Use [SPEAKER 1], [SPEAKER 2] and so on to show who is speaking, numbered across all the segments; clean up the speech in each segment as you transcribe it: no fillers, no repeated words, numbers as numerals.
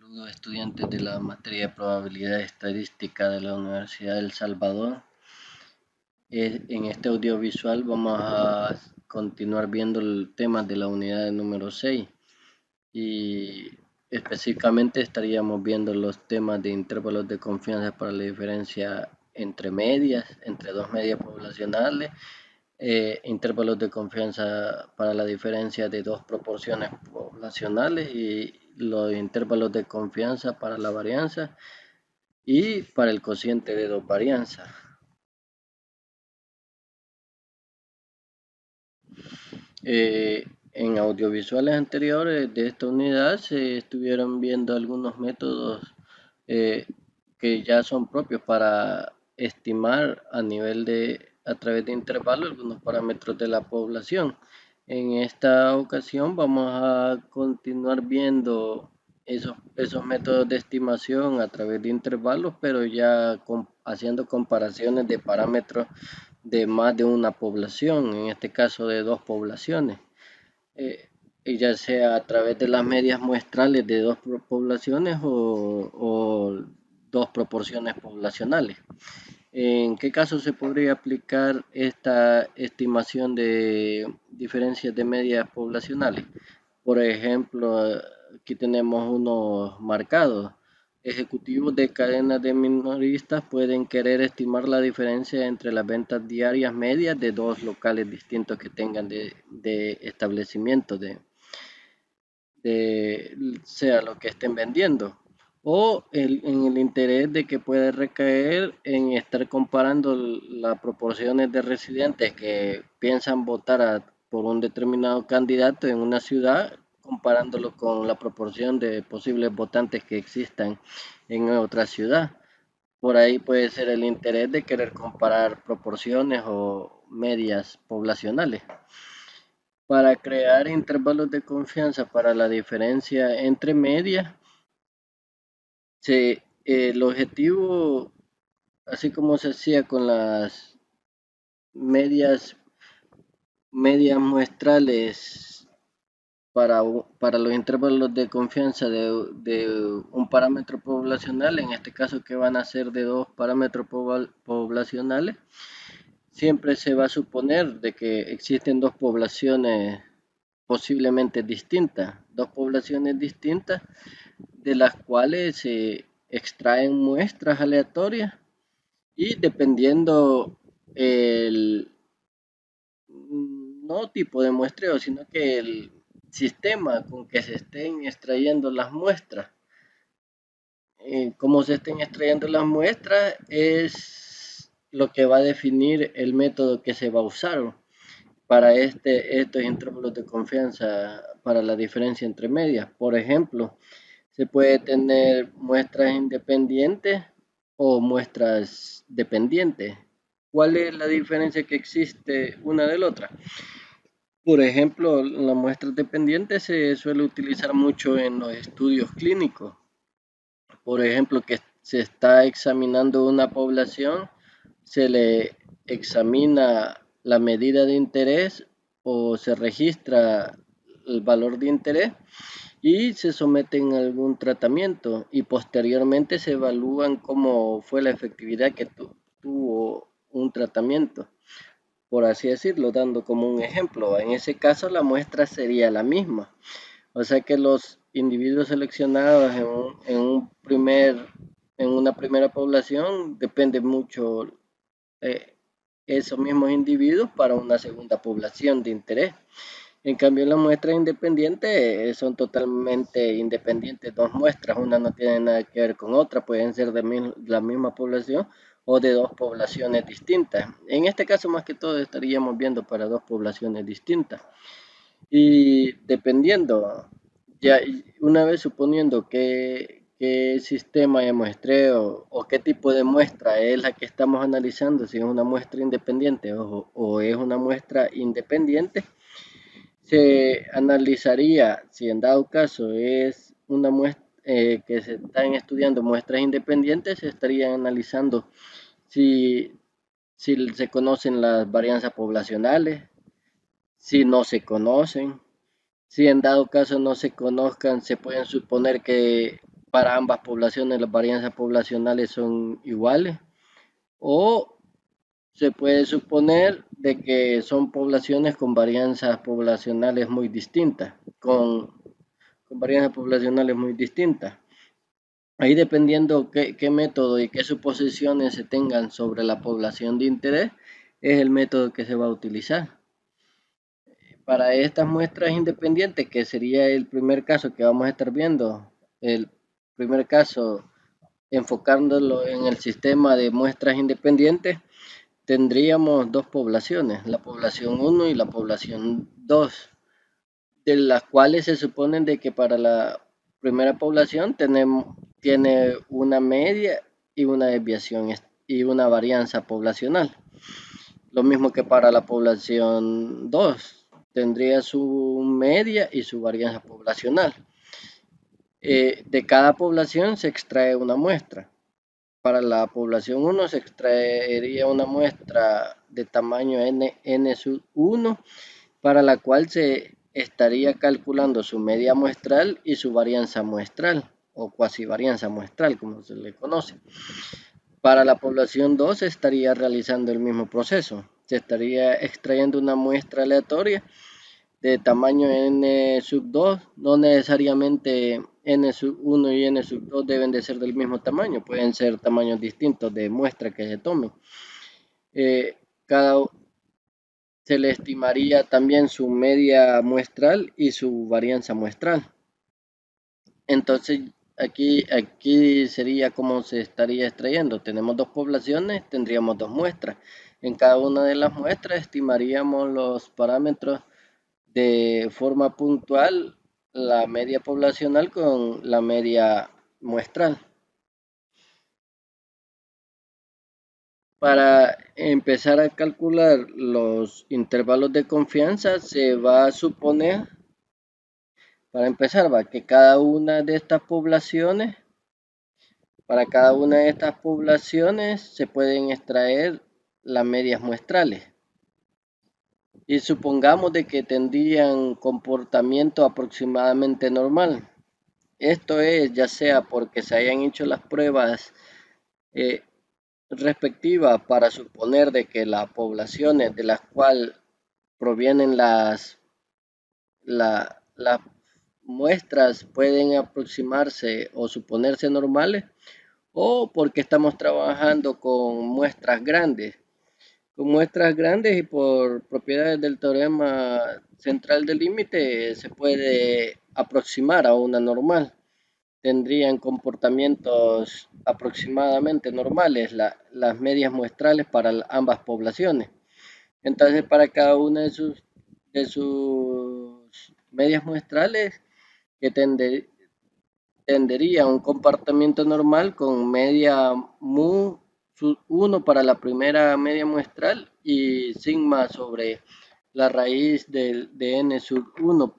[SPEAKER 1] Saludos estudiantes de la materia de probabilidad estadística de la Universidad de El Salvador. En este audiovisual vamos a continuar viendo el tema de la unidad número 6 y específicamente estaríamos viendo los temas de intervalos de confianza para la diferencia entre medias, entre dos medias poblacionales, intervalos de confianza para la diferencia de dos proporciones poblacionales y los intervalos de confianza para la varianza y para el cociente de dos varianzas. En audiovisuales anteriores de esta unidad se estuvieron viendo algunos métodos eh, que ya son propios para estimar a través de intervalos algunos parámetros de la población. En esta ocasión vamos a continuar viendo esos métodos de estimación a través de intervalos, pero ya haciendo comparaciones de parámetros de más de una población, en este caso de dos poblaciones, ya sea a través de las medias muestrales de dos poblaciones o dos proporciones poblacionales. ¿En qué caso se podría aplicar esta estimación de diferencias de medias poblacionales? Por ejemplo, aquí tenemos unos marcados. Ejecutivos de cadenas de minoristas pueden querer estimar la diferencia entre las ventas diarias medias de dos locales distintos que tengan de establecimiento, sea lo que estén vendiendo, o en el interés de que puede recaer en estar comparando las proporciones de residentes que piensan votar por un determinado candidato en una ciudad, comparándolo con la proporción de posibles votantes que existan en otra ciudad. Por ahí puede ser el interés de querer comparar proporciones o medias poblacionales. Para crear intervalos de confianza para la diferencia entre medias, el objetivo, así como se hacía con las medias, medias muestrales para los intervalos de confianza de un parámetro poblacional, en este caso que van a ser de dos parámetros poblacionales, siempre se va a suponer de que existen dos poblaciones posiblemente distintas, dos poblaciones distintas de las cuales se extraen muestras aleatorias y dependiendo el no tipo de muestreo, sino que el sistema con que se estén extrayendo las muestras, cómo se estén extrayendo las muestras es lo que va a definir el método que se va a usar para estos intervalos de confianza para la diferencia entre medias. Por ejemplo, se puede tener muestras independientes o muestras dependientes. ¿Cuál es la diferencia que existe una de la otra? Por ejemplo, la muestra dependiente se suele utilizar mucho en los estudios clínicos. Por ejemplo, que se está examinando una población, se le examina la medida de interés o se registra el valor de interés y se someten a algún tratamiento y posteriormente se evalúan cómo fue la efectividad que tuvo un tratamiento, por así decirlo, dando como un ejemplo. En ese caso la muestra sería la misma, o sea que los individuos seleccionados en una primera población depende mucho eh, esos mismos individuos para una segunda población de interés. En cambio, las muestras independientes son totalmente independientes, dos muestras, una no tiene nada que ver con otra, pueden ser de la misma población o de dos poblaciones distintas. En este caso, más que todo, estaríamos viendo para dos poblaciones distintas. Y dependiendo, ya una vez suponiendo qué sistema de muestreo o qué tipo de muestra es la que estamos analizando, si es una muestra independiente o es una muestra independiente, se analizaría, si en dado caso es una muestra que se están estudiando muestras independientes, se estarían analizando si, si se conocen las varianzas poblacionales, si no se conocen, si en dado caso no se conozcan, se pueden suponer que para ambas poblaciones las varianzas poblacionales son iguales, o se puede suponer de que son poblaciones con varianzas poblacionales muy distintas, con varianzas poblacionales muy distintas. Ahí dependiendo qué método y qué suposiciones se tengan sobre la población de interés, es el método que se va a utilizar. Para estas muestras independientes, que sería el primer caso que vamos a estar viendo, el primer caso enfocándolo en el sistema de muestras independientes, tendríamos dos poblaciones, la población 1 y la población 2, de las cuales se supone de que para la primera población tiene una media y una desviación y una varianza poblacional. Lo mismo que para la población 2, tendría su media y su varianza poblacional. De cada población se extrae una muestra. Para la población 1 se extraería una muestra de tamaño n sub 1, para la cual se estaría calculando su media muestral y su varianza muestral, o cuasi varianza muestral, como se le conoce. Para la población 2 se estaría realizando el mismo proceso. Se estaría extrayendo una muestra aleatoria de tamaño n sub 2, no necesariamente n sub 1 y n sub 2 deben de ser del mismo tamaño, pueden ser tamaños distintos de muestra que se tomen. Se le estimaría también su media muestral y su varianza muestral. Entonces aquí sería como se estaría extrayendo. Tenemos dos poblaciones, tendríamos dos muestras. En cada una de las muestras estimaríamos los parámetros de forma puntual, la media poblacional con la media muestral. Para empezar a calcular los intervalos de confianza, se va a suponer, para empezar, que para cada una de estas poblaciones se pueden extraer las medias muestrales. Y supongamos de que tendrían comportamiento aproximadamente normal. Esto es ya sea porque se hayan hecho las pruebas respectivas para suponer de que las poblaciones de las cuales provienen las muestras pueden aproximarse o suponerse normales, o porque estamos trabajando con muestras grandes. Con muestras grandes y por propiedades del teorema central del límite se puede aproximar a una normal. Tendrían comportamientos aproximadamente normales las medias muestrales para ambas poblaciones. Entonces, para cada una de sus medias muestrales, que tendería a un comportamiento normal con media mu sub 1 para la primera media muestral y sigma sobre la raíz de n sub 1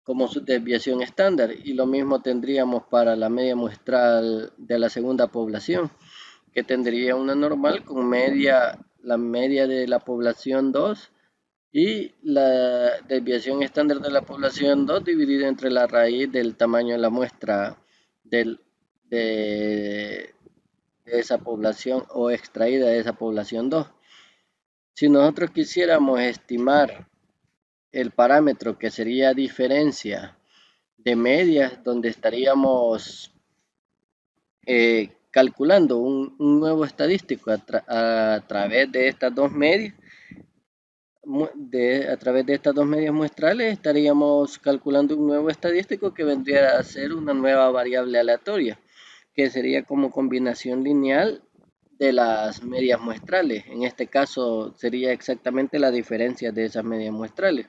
[SPEAKER 1] como su desviación estándar, y lo mismo tendríamos para la media muestral de la segunda población, que tendría una normal con la media de la población 2 y la desviación estándar de la población 2 dividida entre la raíz del tamaño de la muestra de esa población o extraída de esa población 2. Si nosotros quisiéramos estimar el parámetro que sería diferencia de medias, donde estaríamos calculando un nuevo estadístico a través de estas dos medias, a través de estas dos medias muestrales estaríamos calculando un nuevo estadístico que vendría a ser una nueva variable aleatoria, que sería como combinación lineal de las medias muestrales. En este caso sería exactamente la diferencia de esas medias muestrales.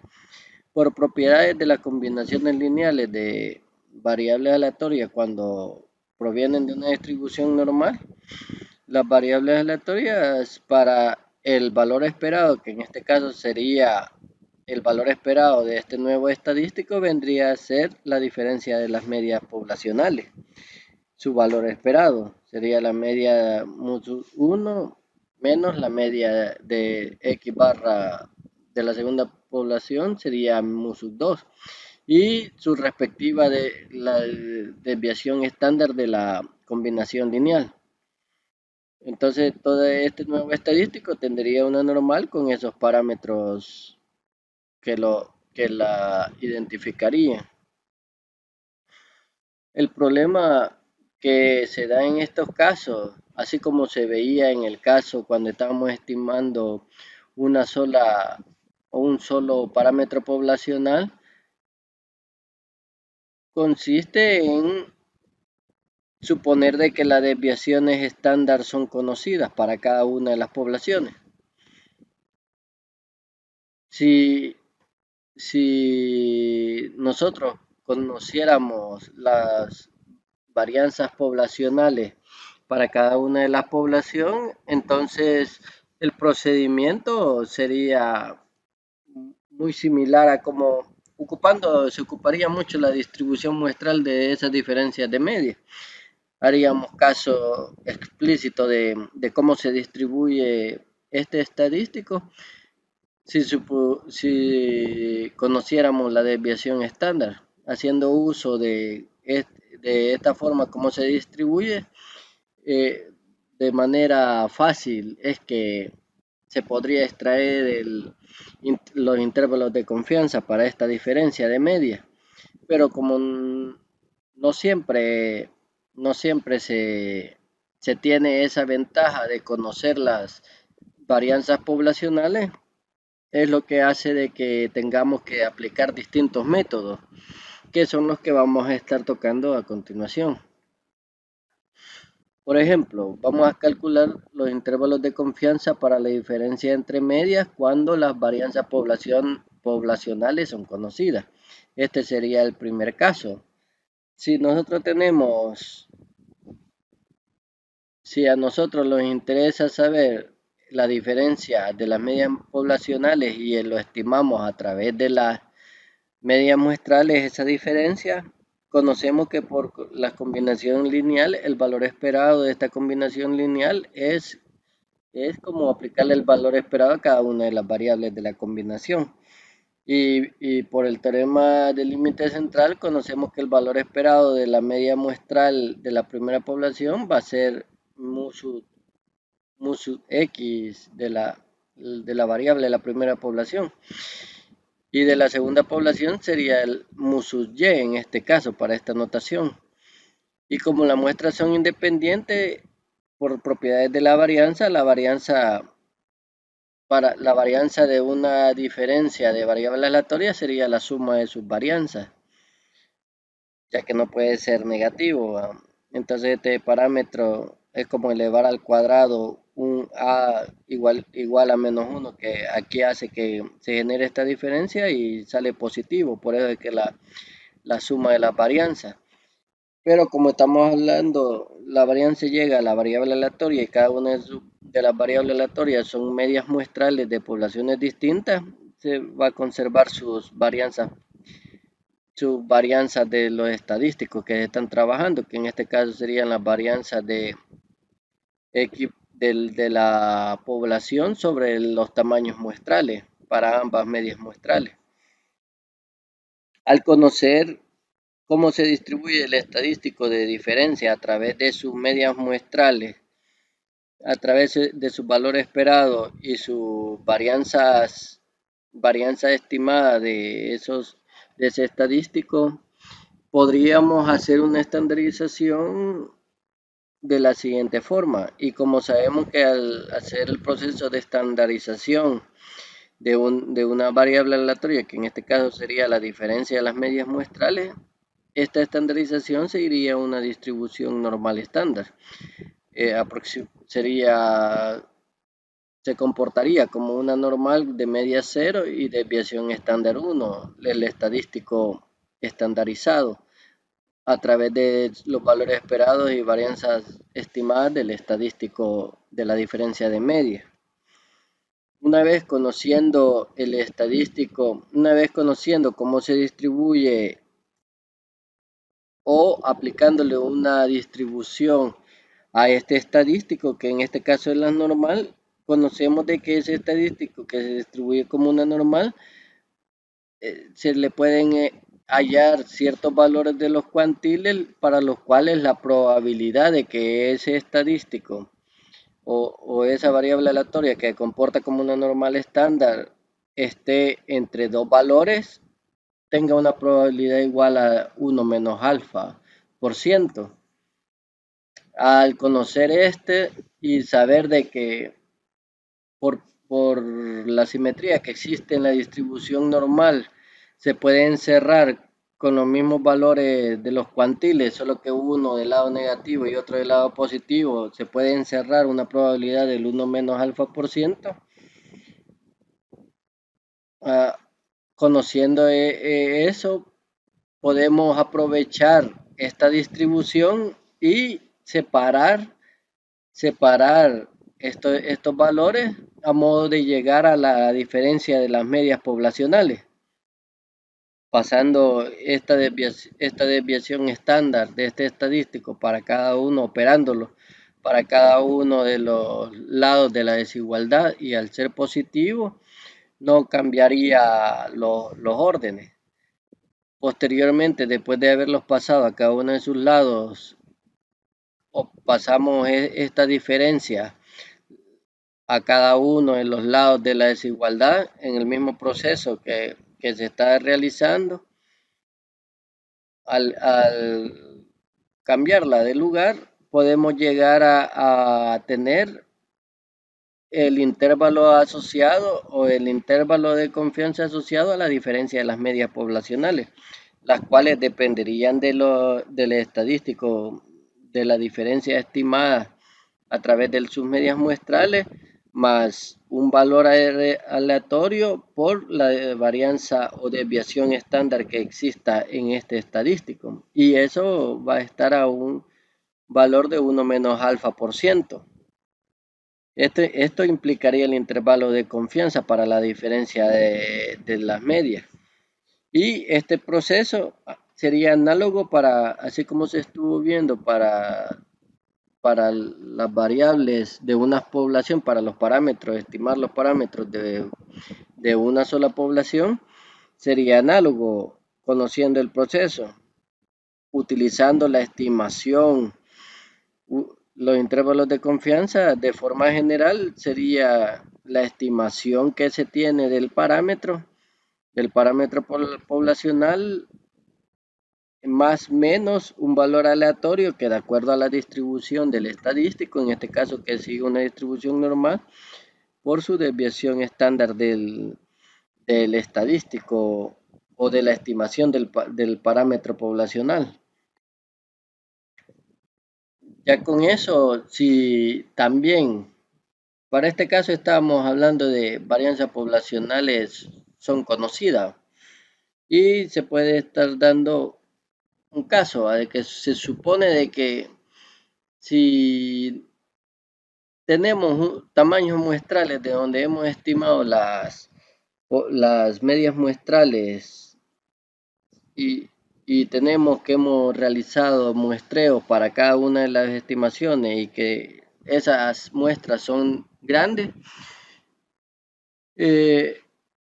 [SPEAKER 1] Por propiedades de las combinaciones lineales de variables aleatorias cuando provienen de una distribución normal, las variables aleatorias para el valor esperado, que en este caso sería el valor esperado de este nuevo estadístico, vendría a ser la diferencia de las medias poblacionales. Su valor esperado sería la media mu 1 menos la media de x barra de la segunda población, sería mu 2. y su respectiva de la desviación estándar de la combinación lineal. Entonces, todo este nuevo estadístico tendría una normal con esos parámetros que la identificaría. El problema que se da en estos casos, así como se veía en el caso cuando estábamos estimando una sola o un solo parámetro poblacional, consiste en suponer de que las desviaciones estándar son conocidas para cada una de las poblaciones. Si Si nosotros conociéramos las varianzas poblacionales para cada una de las poblaciones, entonces el procedimiento sería muy similar a como se ocuparía mucho la distribución muestral de esas diferencias de media. Haríamos caso explícito de cómo se distribuye este estadístico si conociéramos la desviación estándar, haciendo uso de esta forma como se distribuye, de manera fácil es que se podría extraer los intervalos de confianza para esta diferencia de media, pero como no siempre, no siempre se tiene esa ventaja de conocer las varianzas poblacionales, es lo que hace de que tengamos que aplicar distintos métodos, que son los que vamos a estar tocando a continuación. Por ejemplo, vamos a calcular los intervalos de confianza para la diferencia entre medias cuando las varianzas poblacionales son conocidas. Este sería el primer caso. Si nosotros si a nosotros nos interesa saber la diferencia de las medias poblacionales y lo estimamos a través de las medias muestrales, esa diferencia, conocemos que por la combinación lineal, el valor esperado de esta combinación lineal es como aplicarle el valor esperado a cada una de las variables de la combinación. Y por el teorema del límite central, conocemos que el valor esperado de la media muestral de la primera población va a ser mu sub x de la variable de la primera población. Y de la segunda población sería el mu sub y en este caso, para esta notación. Y como las muestras son independientes por propiedades de la varianza la varianza de una diferencia de variables aleatorias sería la suma de sus varianzas, ya que no puede ser negativo. Entonces este parámetro es como elevar al cuadrado un a igual a menos 1, que aquí hace que se genere esta diferencia y sale positivo, por eso es que la suma de las varianzas. Pero como estamos hablando, la varianza llega a la variable aleatoria y cada una de las variables aleatorias son medias muestrales de poblaciones distintas, se va a conservar sus varianzas de los estadísticos que están trabajando, que en este caso serían las varianzas de la población sobre los tamaños muestrales para ambas medias muestrales. Al conocer cómo se distribuye el estadístico de diferencia a través de sus medias muestrales, a través de su valor esperado y sus varianza estimada de ese estadístico, podríamos hacer una estandarización de la siguiente forma. Y como sabemos que al hacer el proceso de estandarización de una variable aleatoria, que en este caso sería la diferencia de las medias muestrales, esta estandarización seguiría una distribución normal estándar. Se comportaría como una normal de media 0 y desviación estándar 1, el estadístico estandarizado, a través de los valores esperados y varianzas estimadas del estadístico de la diferencia de media. Una vez conociendo el estadístico, una vez conociendo cómo se distribuye o aplicándole una distribución a este estadístico, que en este caso es la normal, conocemos de que ese estadístico que se distribuye como una normal, se le pueden hallar ciertos valores de los cuantiles para los cuales la probabilidad de que ese estadístico o esa variable aleatoria que comporta como una normal estándar esté entre dos valores, tenga una probabilidad igual a 1 menos alfa por ciento. Al conocer y saber de que por la simetría que existe en la distribución normal se puede encerrar con los mismos valores de los cuantiles, solo que uno del lado negativo y otro del lado positivo, se puede encerrar una probabilidad del 1 menos alfa por ciento. Conociendo eso, podemos aprovechar esta distribución y separar estos valores a modo de llegar a la diferencia de las medias poblacionales, pasando esta desviación estándar de este estadístico para cada uno, operándolo para cada uno de los lados de la desigualdad, y al ser positivo no cambiaría los órdenes. Posteriormente, después de haberlos pasado a cada uno de sus lados, pasamos esta diferencia a cada uno de los lados de la desigualdad en el mismo proceso que se está realizando. Al cambiarla de lugar, podemos llegar a tener el intervalo asociado o el intervalo de confianza asociado a la diferencia de las medias poblacionales, las cuales dependerían del estadístico de la diferencia estimada a través de sus medias muestrales, más un valor aleatorio por la varianza o desviación estándar que exista en este estadístico. Y eso va a estar a un valor de 1 menos alfa por ciento. Esto implicaría el intervalo de confianza para la diferencia de las medias. Y este proceso sería análogo así como se estuvo viendo para las variables de una población, para los parámetros, estimar los parámetros de una sola población, sería análogo conociendo el proceso, utilizando la estimación, los intervalos de confianza. De forma general sería la estimación que se tiene del parámetro poblacional, más menos un valor aleatorio que de acuerdo a la distribución del estadístico, en este caso que sigue una distribución normal, por su desviación estándar del estadístico o de la estimación del parámetro poblacional. Ya con eso, si también, para este caso estamos hablando de varianzas poblacionales son conocidas y se puede estar dando un caso de que se supone de que si tenemos tamaños muestrales de donde hemos estimado las medias muestrales y tenemos que hemos realizado muestreos para cada una de las estimaciones y que esas muestras son grandes,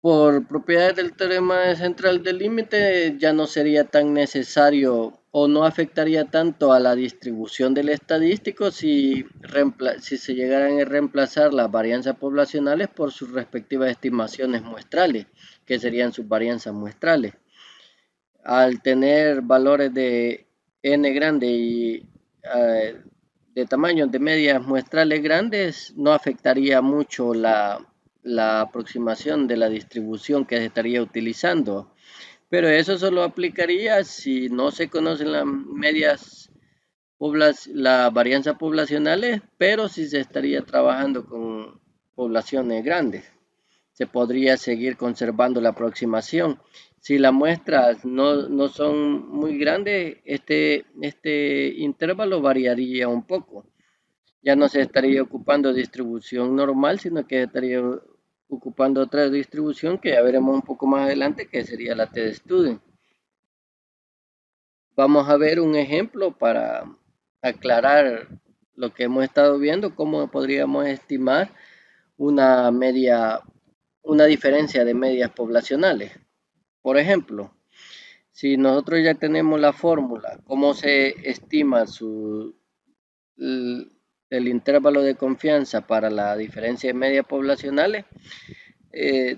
[SPEAKER 1] por propiedades del teorema central del límite ya no sería tan necesario o no afectaría tanto a la distribución del estadístico si se llegaran a reemplazar las varianzas poblacionales por sus respectivas estimaciones muestrales, que serían sus varianzas muestrales. Al tener valores de n grande y de tamaños de medias muestrales grandes, no afectaría mucho la aproximación de la distribución que se estaría utilizando. Pero eso solo aplicaría si no se conocen las varianzas poblacionales, pero si se estaría trabajando con poblaciones grandes. Se podría seguir conservando la aproximación. Si las muestras no son muy grandes, este intervalo variaría un poco. Ya no se estaría ocupando distribución normal, sino que estaría ocupando otra distribución que ya veremos un poco más adelante, que sería la t-student. Vamos a ver un ejemplo para aclarar lo que hemos estado viendo, cómo podríamos estimar una diferencia de medias poblacionales. Por ejemplo, Si nosotros ya tenemos la fórmula, cómo se estima el intervalo de confianza para la diferencia de medias poblacionales,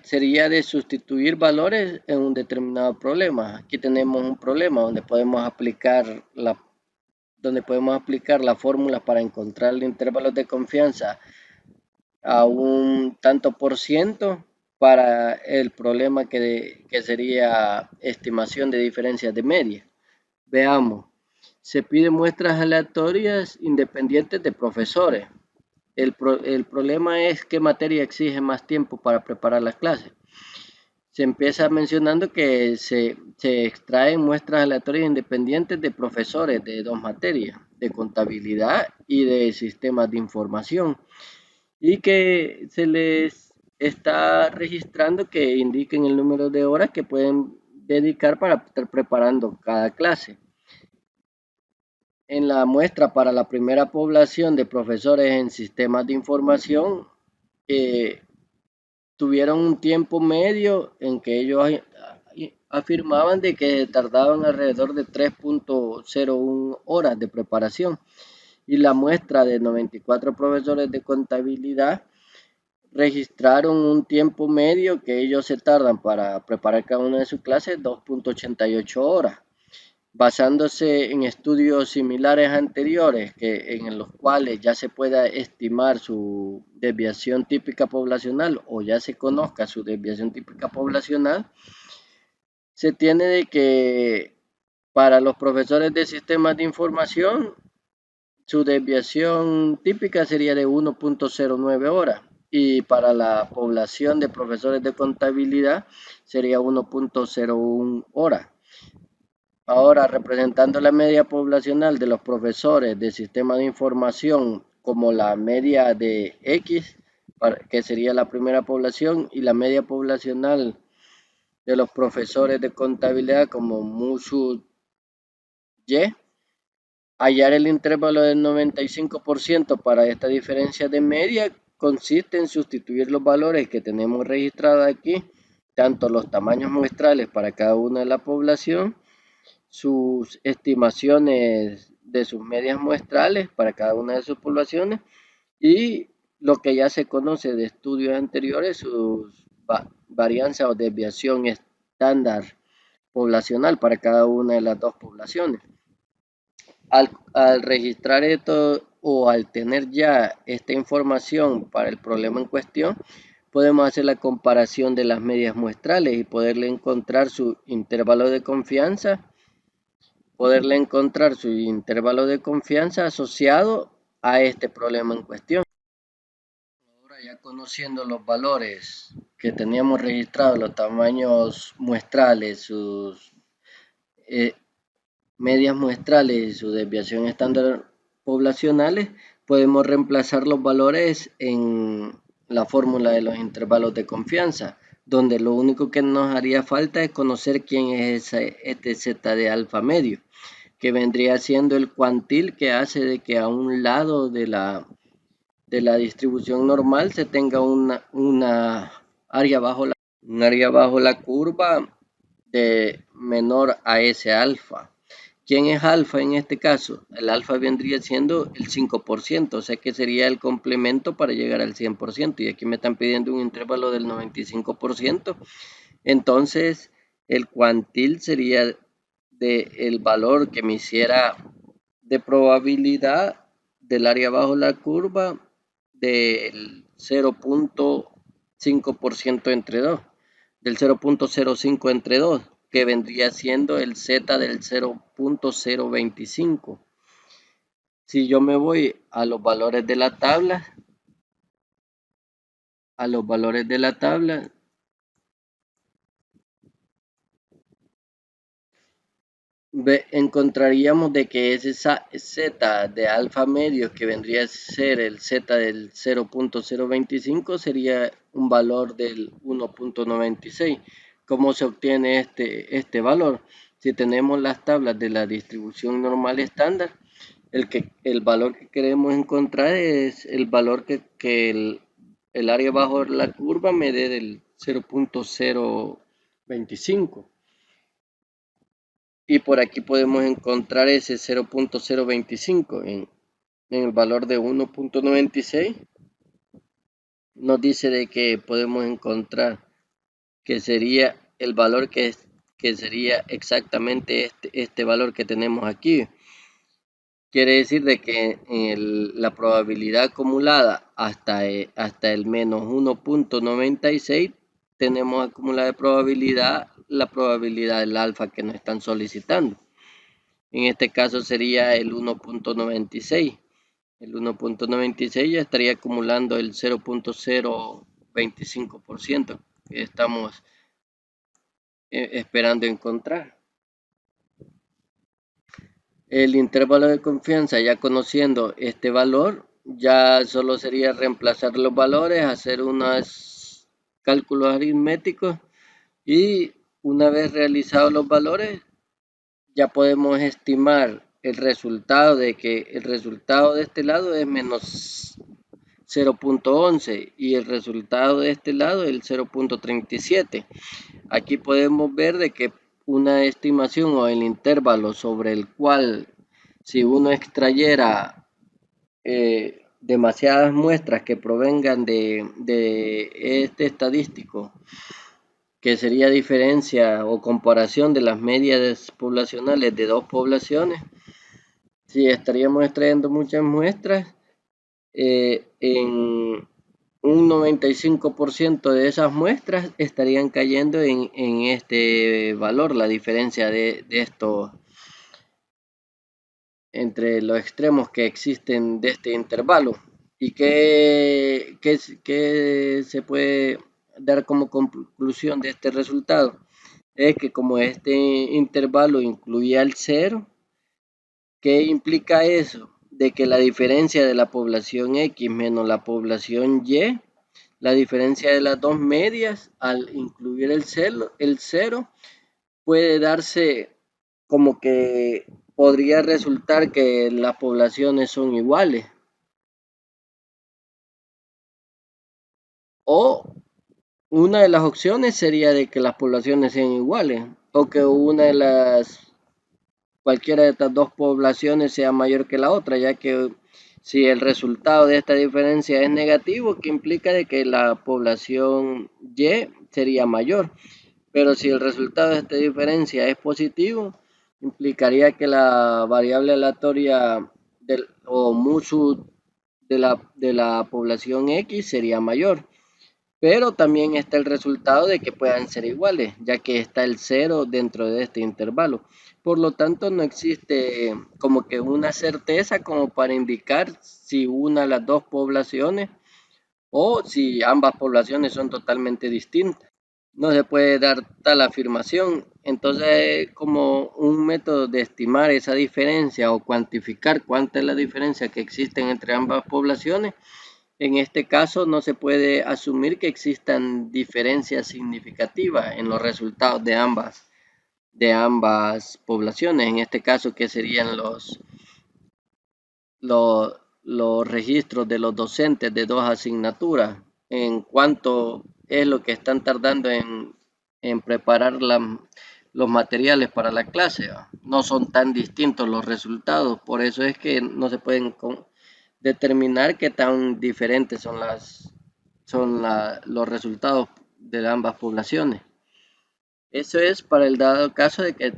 [SPEAKER 1] sería de sustituir valores en un determinado problema. Aquí tenemos un problema donde podemos aplicar la fórmula para encontrar el intervalo de confianza a un tanto por ciento para el problema que sería estimación de diferencias de media. Veamos, se piden muestras aleatorias independientes de profesores. El problema es qué materia exige más tiempo para preparar las clases. Se empieza mencionando que se extraen muestras aleatorias independientes de profesores de dos materias, de contabilidad y de sistemas de información, y que se les está registrando que indiquen el número de horas que pueden dedicar para estar preparando cada clase. En la muestra para la primera población de profesores en sistemas de información, eh, tuvieron un tiempo medio en que ellos afirmaban de que tardaban alrededor de 3.01 horas de preparación, y la muestra de 94 profesores de contabilidad registraron un tiempo medio que ellos se tardan para preparar cada una de sus clases, 2.88 horas, basándose en estudios similares anteriores en los cuales ya se pueda estimar su desviación típica poblacional o ya se conozca su desviación típica poblacional. Se tiene de que para los profesores de sistemas de información su desviación típica sería de 1.09 horas, y para la población de profesores de contabilidad sería 1.01 horas. Ahora, representando la media poblacional de los profesores de sistema de información como la media de X, que sería la primera población, y la media poblacional de los profesores de contabilidad como Musu Y, hallar el intervalo del 95% para esta diferencia de media consiste en sustituir los valores que tenemos registrados aquí, tanto los tamaños muestrales para cada una de la población, sus estimaciones de sus medias muestrales para cada una de sus poblaciones, y lo que ya se conoce de estudios anteriores, sus varianza o desviación estándar poblacional para cada una de las dos poblaciones. Al registrar esto o al tener ya esta información para el problema en cuestión, podemos hacer la comparación de las medias muestrales y poderle encontrar su intervalo de confianza asociado a este problema en cuestión. Ahora, ya conociendo los valores que teníamos registrados, los tamaños muestrales, sus medias muestrales y su desviación estándar poblacionales, podemos reemplazar los valores en la fórmula de los intervalos de confianza, donde lo único que nos haría falta es conocer quién es este z de alfa medio, que vendría siendo el cuantil que hace de que a un lado de la distribución normal se tenga una área bajo la curva de menor a ese alfa. ¿Quién es alfa en este caso? El alfa vendría siendo el 5%, o sea que sería el complemento para llegar al 100%, y aquí me están pidiendo un intervalo del 95%, entonces el cuantil sería del valor que me hiciera de probabilidad del área bajo la curva del 0.5% entre 2, del 0.05 entre 2, que vendría siendo el z del 0.025. Si yo me voy a los valores de la tabla, encontraríamos de que ese z de alfa medio, que vendría a ser el z del 0.025, sería un valor del 1.96. ¿Cómo se obtiene este valor? Si tenemos las tablas de la distribución normal estándar, el valor que queremos encontrar es el valor que el área bajo la curva me dé del 0.025. Y por aquí podemos encontrar ese 0.025 en el valor de 1.96. Nos dice de que podemos encontrar que sería el valor que sería exactamente este valor que tenemos aquí. Quiere decir de que la probabilidad acumulada hasta el menos 1.96 tenemos acumulada de probabilidad la probabilidad del alfa que nos están solicitando. En este caso sería el 1.96. El 1.96 ya estaría acumulando el 0.025% que estamos esperando encontrar. El intervalo de confianza, ya conociendo este valor, ya solo sería reemplazar los valores, hacer unos cálculos aritméticos y una vez realizados los valores, ya podemos estimar el resultado de que el resultado de este lado es menos 0.11 y el resultado de este lado es el 0.37. Aquí podemos ver de que una estimación o el intervalo sobre el cual si uno extrayera demasiadas muestras que provengan de este estadístico, que sería diferencia o comparación de las medias poblacionales de dos poblaciones, si estaríamos extrayendo muchas muestras, en un 95% de esas muestras estarían cayendo en este valor, la diferencia de esto entre los extremos que existen de este intervalo. ¿Y qué se puede dar como conclusión de este resultado? Es que como este intervalo incluía el cero, ¿qué implica eso? De que la diferencia de la población X menos la población Y, la diferencia de las dos medias al incluir el cero puede darse como que podría resultar que las poblaciones son iguales. O una de las opciones sería de que las poblaciones sean iguales o que cualquiera de estas dos poblaciones sea mayor que la otra, ya que si el resultado de esta diferencia es negativo, que implica de que la población Y sería mayor. Pero si el resultado de esta diferencia es positivo, implicaría que la variable aleatoria o musu de la población X sería mayor. Pero también está el resultado de que puedan ser iguales, ya que está el cero dentro de este intervalo. Por lo tanto, no existe como que una certeza como para indicar si una de las dos poblaciones o si ambas poblaciones son totalmente distintas. No se puede dar tal afirmación. Entonces, como un método de estimar esa diferencia o cuantificar cuánta es la diferencia que existe entre ambas poblaciones, en este caso no se puede asumir que existan diferencias significativas en los resultados de ambas poblaciones. En este caso, que serían los registros de los docentes de dos asignaturas, en cuanto es lo que están tardando en preparar los materiales para la clase. No son tan distintos los resultados, por eso es que no se pueden determinar qué tan diferentes son los resultados de ambas poblaciones. Eso es para el dado caso de que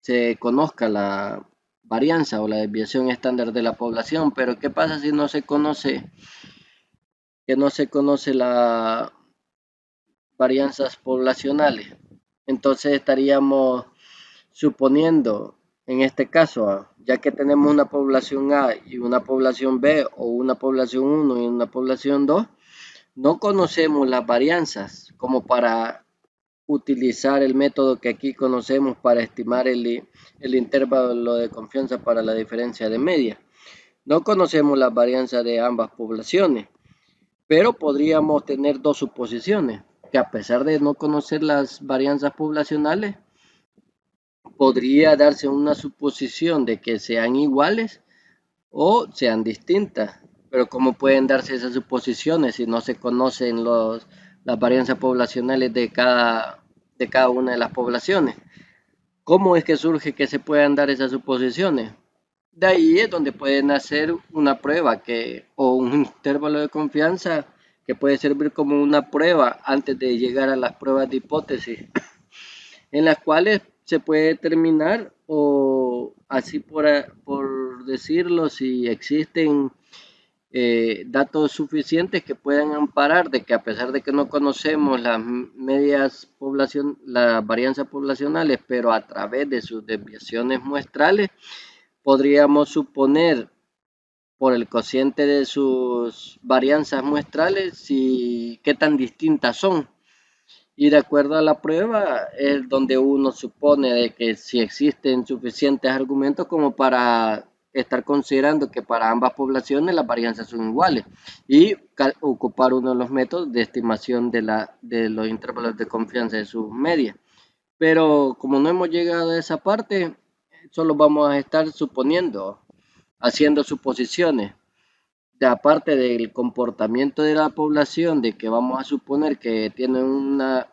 [SPEAKER 1] se conozca la varianza o la desviación estándar de la población, pero ¿qué pasa si no se conoce las varianzas poblacionales? Entonces estaríamos suponiendo, en este caso, ya que tenemos una población A y una población B o una población 1 y una población 2, no conocemos las varianzas como para utilizar el método que aquí conocemos para estimar el intervalo de confianza para la diferencia de media. No conocemos las varianzas de ambas poblaciones, pero podríamos tener dos suposiciones, que a pesar de no conocer las varianzas poblacionales, podría darse una suposición de que sean iguales o sean distintas. Pero ¿cómo pueden darse esas suposiciones si no se conocen las varianzas poblacionales de cada una de las poblaciones? ¿Cómo es que surge que se puedan dar esas suposiciones? De ahí es donde pueden hacer una prueba o un intervalo de confianza que puede servir como una prueba antes de llegar a las pruebas de hipótesis, en las cuales se puede determinar o así por decirlo, si existen datos suficientes que puedan amparar de que a pesar de que no conocemos las varianzas poblacionales, pero a través de sus desviaciones muestrales, podríamos suponer por el cociente de sus varianzas muestrales qué tan distintas son. Y de acuerdo a la prueba es donde uno supone de que si existen suficientes argumentos como para estar considerando que para ambas poblaciones las varianzas son iguales y ocupar uno de los métodos de estimación de los intervalos de confianza de sus medias. Pero como no hemos llegado a esa parte, solo vamos a estar suponiendo, haciendo suposiciones. De aparte del comportamiento de la población, de que vamos a suponer que tienen una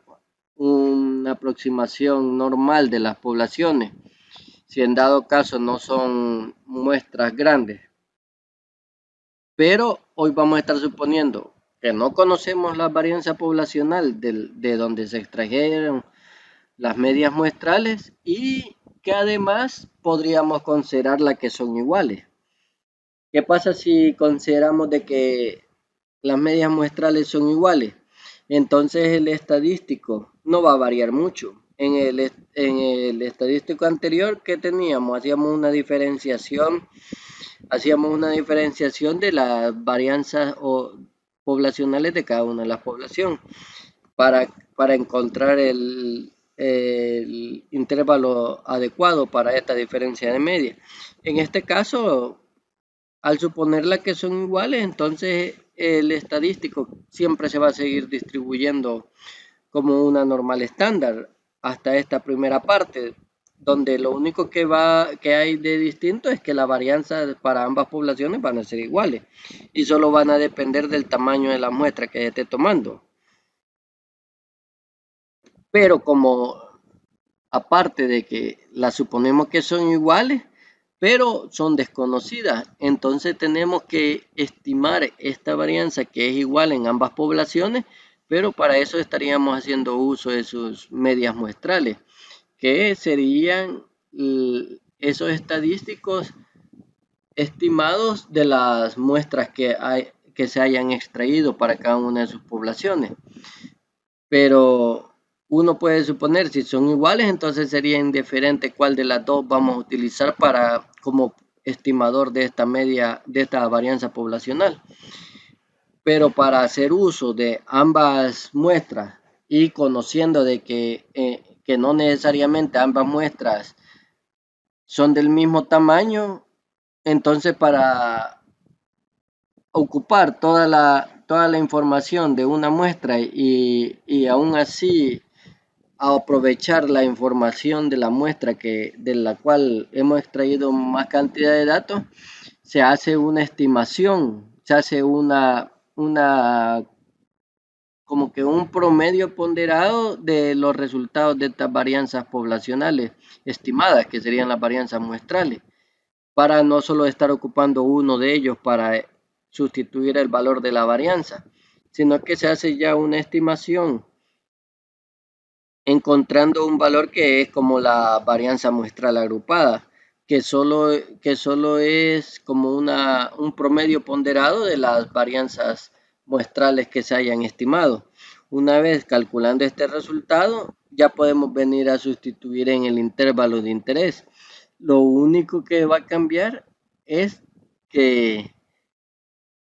[SPEAKER 1] aproximación normal de las poblaciones, si en dado caso no son muestras grandes. Pero hoy vamos a estar suponiendo que no conocemos la varianza poblacional de donde se extrajeron las medias muestrales y que además podríamos considerar las que son iguales. ¿Qué pasa si consideramos de que las medias muestrales son iguales? Entonces el estadístico no va a variar mucho. En el estadístico anterior que teníamos, hacíamos una diferenciación de las varianzas poblacionales de cada una de las poblaciones para encontrar el intervalo adecuado para esta diferencia de media. En este caso, al suponerla que son iguales, entonces el estadístico siempre se va a seguir distribuyendo como una normal estándar hasta esta primera parte, donde lo único que hay de distinto es que la varianza para ambas poblaciones van a ser iguales y solo van a depender del tamaño de la muestra que esté tomando. Pero como aparte de que las suponemos que son iguales, pero son desconocidas. Entonces tenemos que estimar esta varianza que es igual en ambas poblaciones, pero para eso estaríamos haciendo uso de sus medias muestrales, que serían esos estadísticos estimados de las muestras que se hayan extraído para cada una de sus poblaciones. Pero uno puede suponer si son iguales, entonces sería indiferente cuál de las dos vamos a utilizar como estimador de esta varianza poblacional. Pero para hacer uso de ambas muestras y conociendo de que no necesariamente ambas muestras son del mismo tamaño, entonces para ocupar toda la información de una muestra y aún así a aprovechar la información de la muestra de la cual hemos extraído más cantidad de datos, se hace una estimación, se hace como que un promedio ponderado de los resultados de estas varianzas poblacionales estimadas, que serían las varianzas muestrales, para no solo estar ocupando uno de ellos para sustituir el valor de la varianza, sino que se hace ya una estimación encontrando un valor que es como la varianza muestral agrupada, que solo es como un promedio ponderado de las varianzas muestrales que se hayan estimado. Una vez calculando este resultado, ya podemos venir a sustituir en el intervalo de interés. Lo único que va a cambiar es que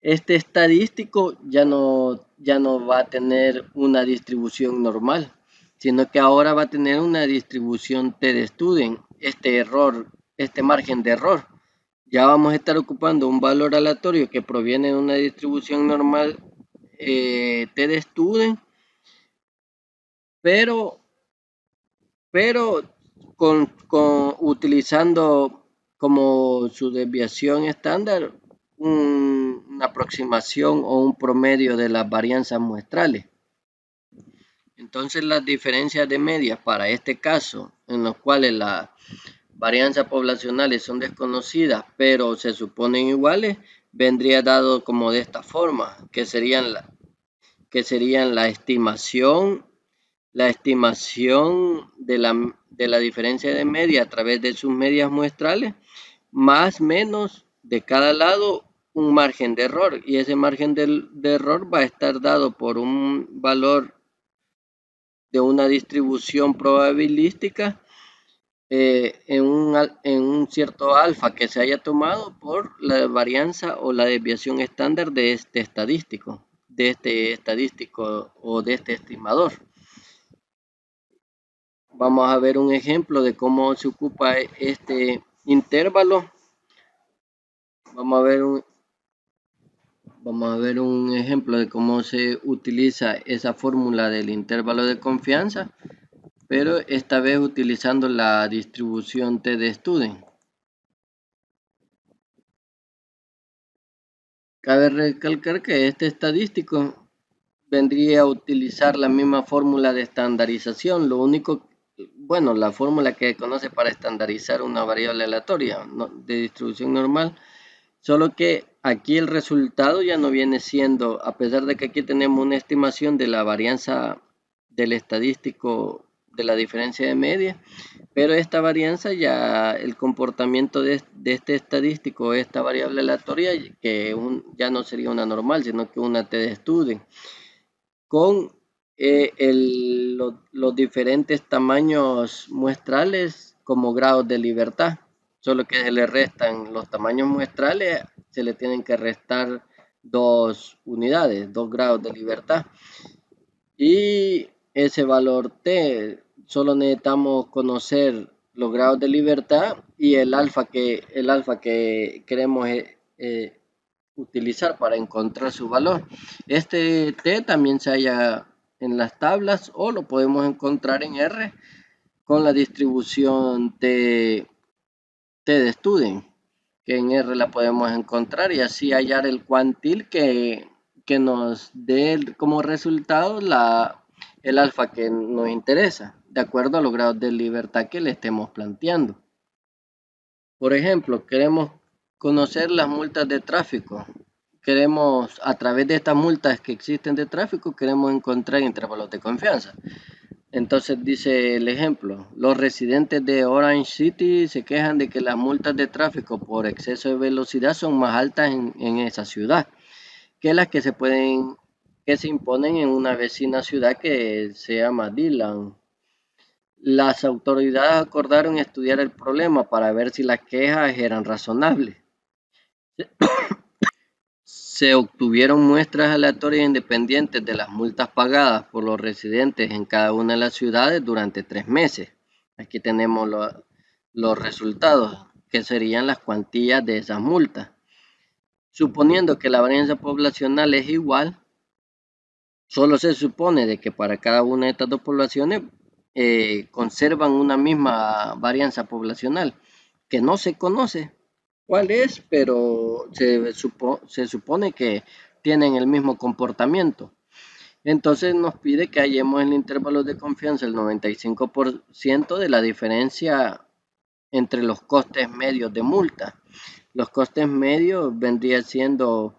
[SPEAKER 1] este estadístico ya no va a tener una distribución normal, sino que ahora va a tener una distribución t-de-Student, este margen de error. Ya vamos a estar ocupando un valor aleatorio que proviene de una distribución normal t-de-Student, pero utilizando como su desviación estándar una aproximación o un promedio de las varianzas muestrales. Entonces las diferencias de medias para este caso, en los cuales las varianzas poblacionales son desconocidas, pero se suponen iguales, vendría dado como de esta forma, que serían la estimación de la diferencia de media a través de sus medias muestrales, más menos de cada lado un margen de error, y ese margen de error va a estar dado por un valor de una distribución probabilística en un cierto alfa que se haya tomado por la varianza o la desviación estándar de este estadístico o de este estimador. Vamos a ver un ejemplo de cómo se ocupa este intervalo. Vamos a ver un ejemplo de cómo se utiliza esa fórmula del intervalo de confianza, pero esta vez utilizando la distribución T de Student. Cabe recalcar que este estadístico vendría a utilizar la misma fórmula de estandarización, la fórmula que conoce para estandarizar una variable aleatoria de distribución normal, solo que aquí el resultado ya no viene siendo, a pesar de que aquí tenemos una estimación de la varianza del estadístico de la diferencia de media, pero esta varianza ya, el comportamiento de este estadístico, esta variable aleatoria, que ya no sería una normal, sino que una T de Student, con los diferentes tamaños muestrales como grados de libertad. Solo que se le restan los tamaños muestrales, se le tienen que restar 2 unidades, 2 grados de libertad. Y ese valor T, solo necesitamos conocer los grados de libertad y el alfa que queremos utilizar para encontrar su valor. Este T también se halla en las tablas o lo podemos encontrar en R con la distribución T de Student, que en R la podemos encontrar y así hallar el cuantil que nos dé como resultado el alfa que nos interesa, de acuerdo a los grados de libertad que le estemos planteando. Por ejemplo, queremos conocer las multas de tráfico. A través de estas multas que existen de tráfico, queremos encontrar intervalos de confianza. Entonces dice el ejemplo, los residentes de Orange City se quejan de que las multas de tráfico por exceso de velocidad son más altas en esa ciudad que las que se imponen en una vecina ciudad que se llama Dillon. Las autoridades acordaron estudiar el problema para ver si las quejas eran razonables. Se obtuvieron muestras aleatorias independientes de las multas pagadas por los residentes en cada una de las ciudades durante 3 meses. Aquí tenemos los resultados, que serían las cuantías de esas multas. Suponiendo que la varianza poblacional es igual, solo se supone de que para cada una de estas dos poblaciones conservan una misma varianza poblacional, que no se conoce cuál es, pero se supone que tienen el mismo comportamiento. Entonces nos pide que hallemos el intervalo de confianza el 95% de la diferencia entre los costes medios de multa. Los costes medios vendrían siendo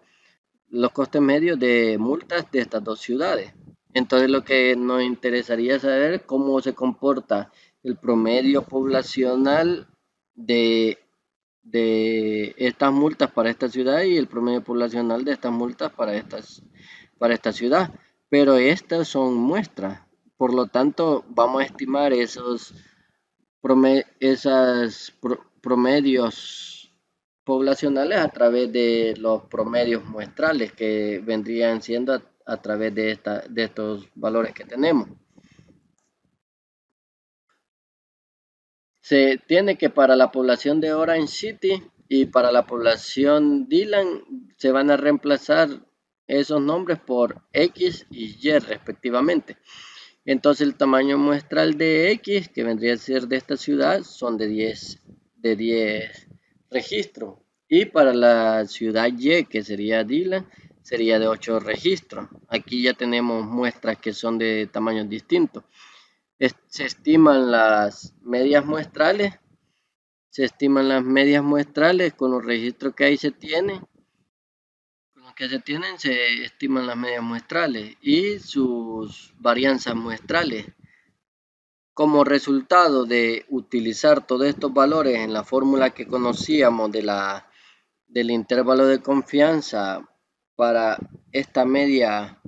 [SPEAKER 1] los costes medios de multas de estas dos ciudades. Entonces lo que nos interesaría saber es cómo se comporta el promedio poblacional de estas multas para esta ciudad y el promedio poblacional de estas multas para esta ciudad. Pero estas son muestras, por lo tanto vamos a estimar esos promedios poblacionales a través de los promedios muestrales que vendrían siendo a través de estos valores que tenemos. Se tiene que para la población de Orange City y para la población Dillon se van a reemplazar esos nombres por X y Y respectivamente. Entonces el tamaño muestral de X, que vendría a ser de esta ciudad, son de 10 registros. Y para la ciudad Y, que sería Dillon, sería de 8 registros. Aquí ya tenemos muestras que son de tamaños distintos. Se estiman las medias muestrales. Se estiman las medias muestrales con los registros que ahí se tienen. Con los que se tienen se estiman las medias muestrales y sus varianzas muestrales. Como resultado de utilizar todos estos valores en la fórmula que conocíamos del intervalo de confianza para esta media,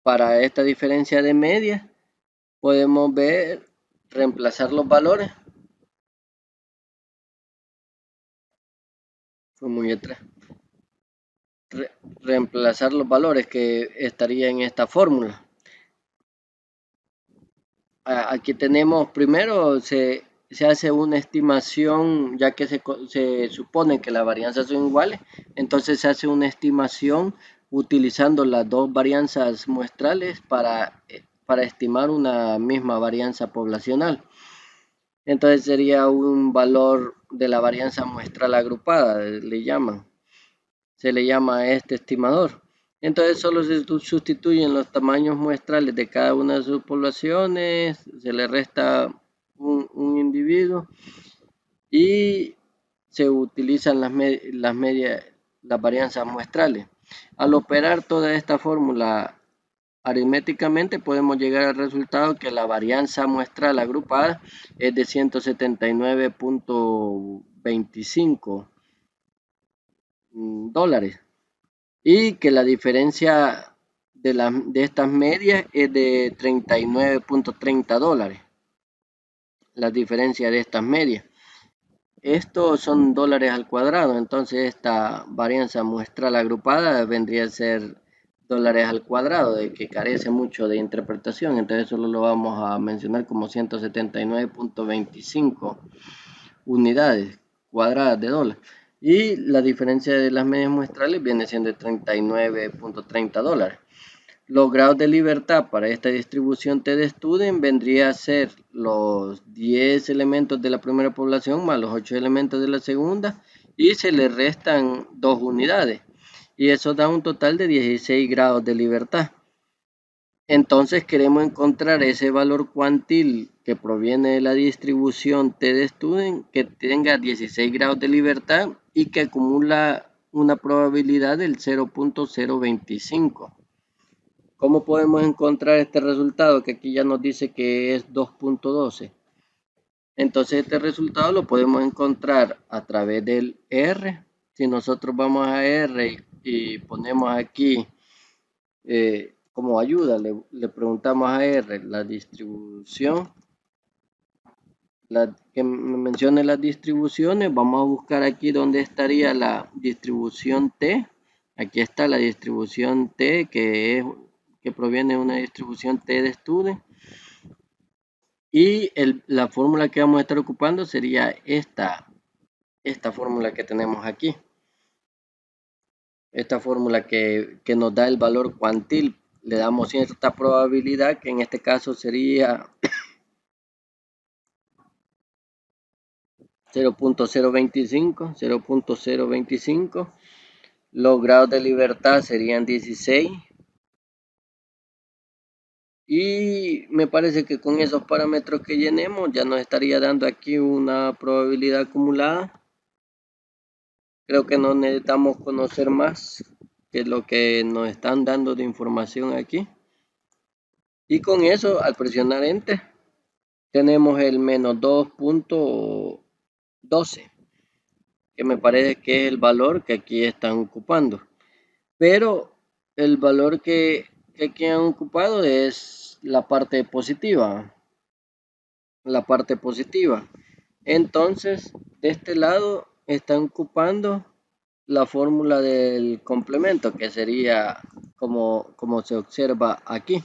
[SPEAKER 1] para esta diferencia de medias, podemos ver, reemplazar los valores. Reemplazar los valores que estaría en esta fórmula. Aquí tenemos, primero se hace una estimación, ya que se supone que las varianzas son iguales, entonces se hace una estimación utilizando las dos varianzas muestrales para estimar una misma varianza poblacional. Entonces sería un valor de la varianza muestral agrupada, se le llama a este estimador. Entonces solo se sustituyen los tamaños muestrales de cada una de sus poblaciones, se le resta un individuo y se utilizan las varianzas muestrales. Al operar toda esta fórmula aritméticamente podemos llegar al resultado que la varianza muestral agrupada es de 179.25 dólares. Y que la diferencia de estas medias es de 39.30 dólares. La diferencia de estas medias. Estos son dólares al cuadrado, entonces esta varianza muestral agrupada vendría a ser dólares al cuadrado, de que carece mucho de interpretación, entonces solo lo vamos a mencionar como 179.25 unidades cuadradas de dólar. Y la diferencia de las medias muestrales viene siendo de 39.30 dólares. Los grados de libertad para esta distribución T de Student vendría a ser los 10 elementos de la primera población más los 8 elementos de la segunda y se le restan 2 unidades y eso da un total de 16 grados de libertad. Entonces queremos encontrar ese valor cuantil que proviene de la distribución T de Student que tenga 16 grados de libertad y que acumula una probabilidad del 0.025. ¿Cómo podemos encontrar este resultado? Que aquí ya nos dice que es 2.12. Entonces este resultado lo podemos encontrar a través del R. Si nosotros vamos a R y ponemos aquí como ayuda, le preguntamos a R la distribución, que me mencione las distribuciones, vamos a buscar aquí donde estaría la distribución T. Aquí está la distribución T que proviene de una distribución T de Student. Y la fórmula que vamos a estar ocupando sería esta fórmula que tenemos aquí. Esta fórmula que nos da el valor cuantil. Le damos cierta probabilidad que en este caso sería 0.025. Los grados de libertad serían 16. Y me parece que con esos parámetros que llenemos ya nos estaría dando aquí una probabilidad acumulada. Creo que no necesitamos conocer más que lo que nos están dando de información aquí. Y con eso, al presionar Enter, tenemos el menos 2.12, que me parece que es el valor que aquí están ocupando. Pero el valor que aquí han ocupado es la parte positiva. Entonces, de este lado están ocupando la fórmula del complemento, que sería como se observa aquí,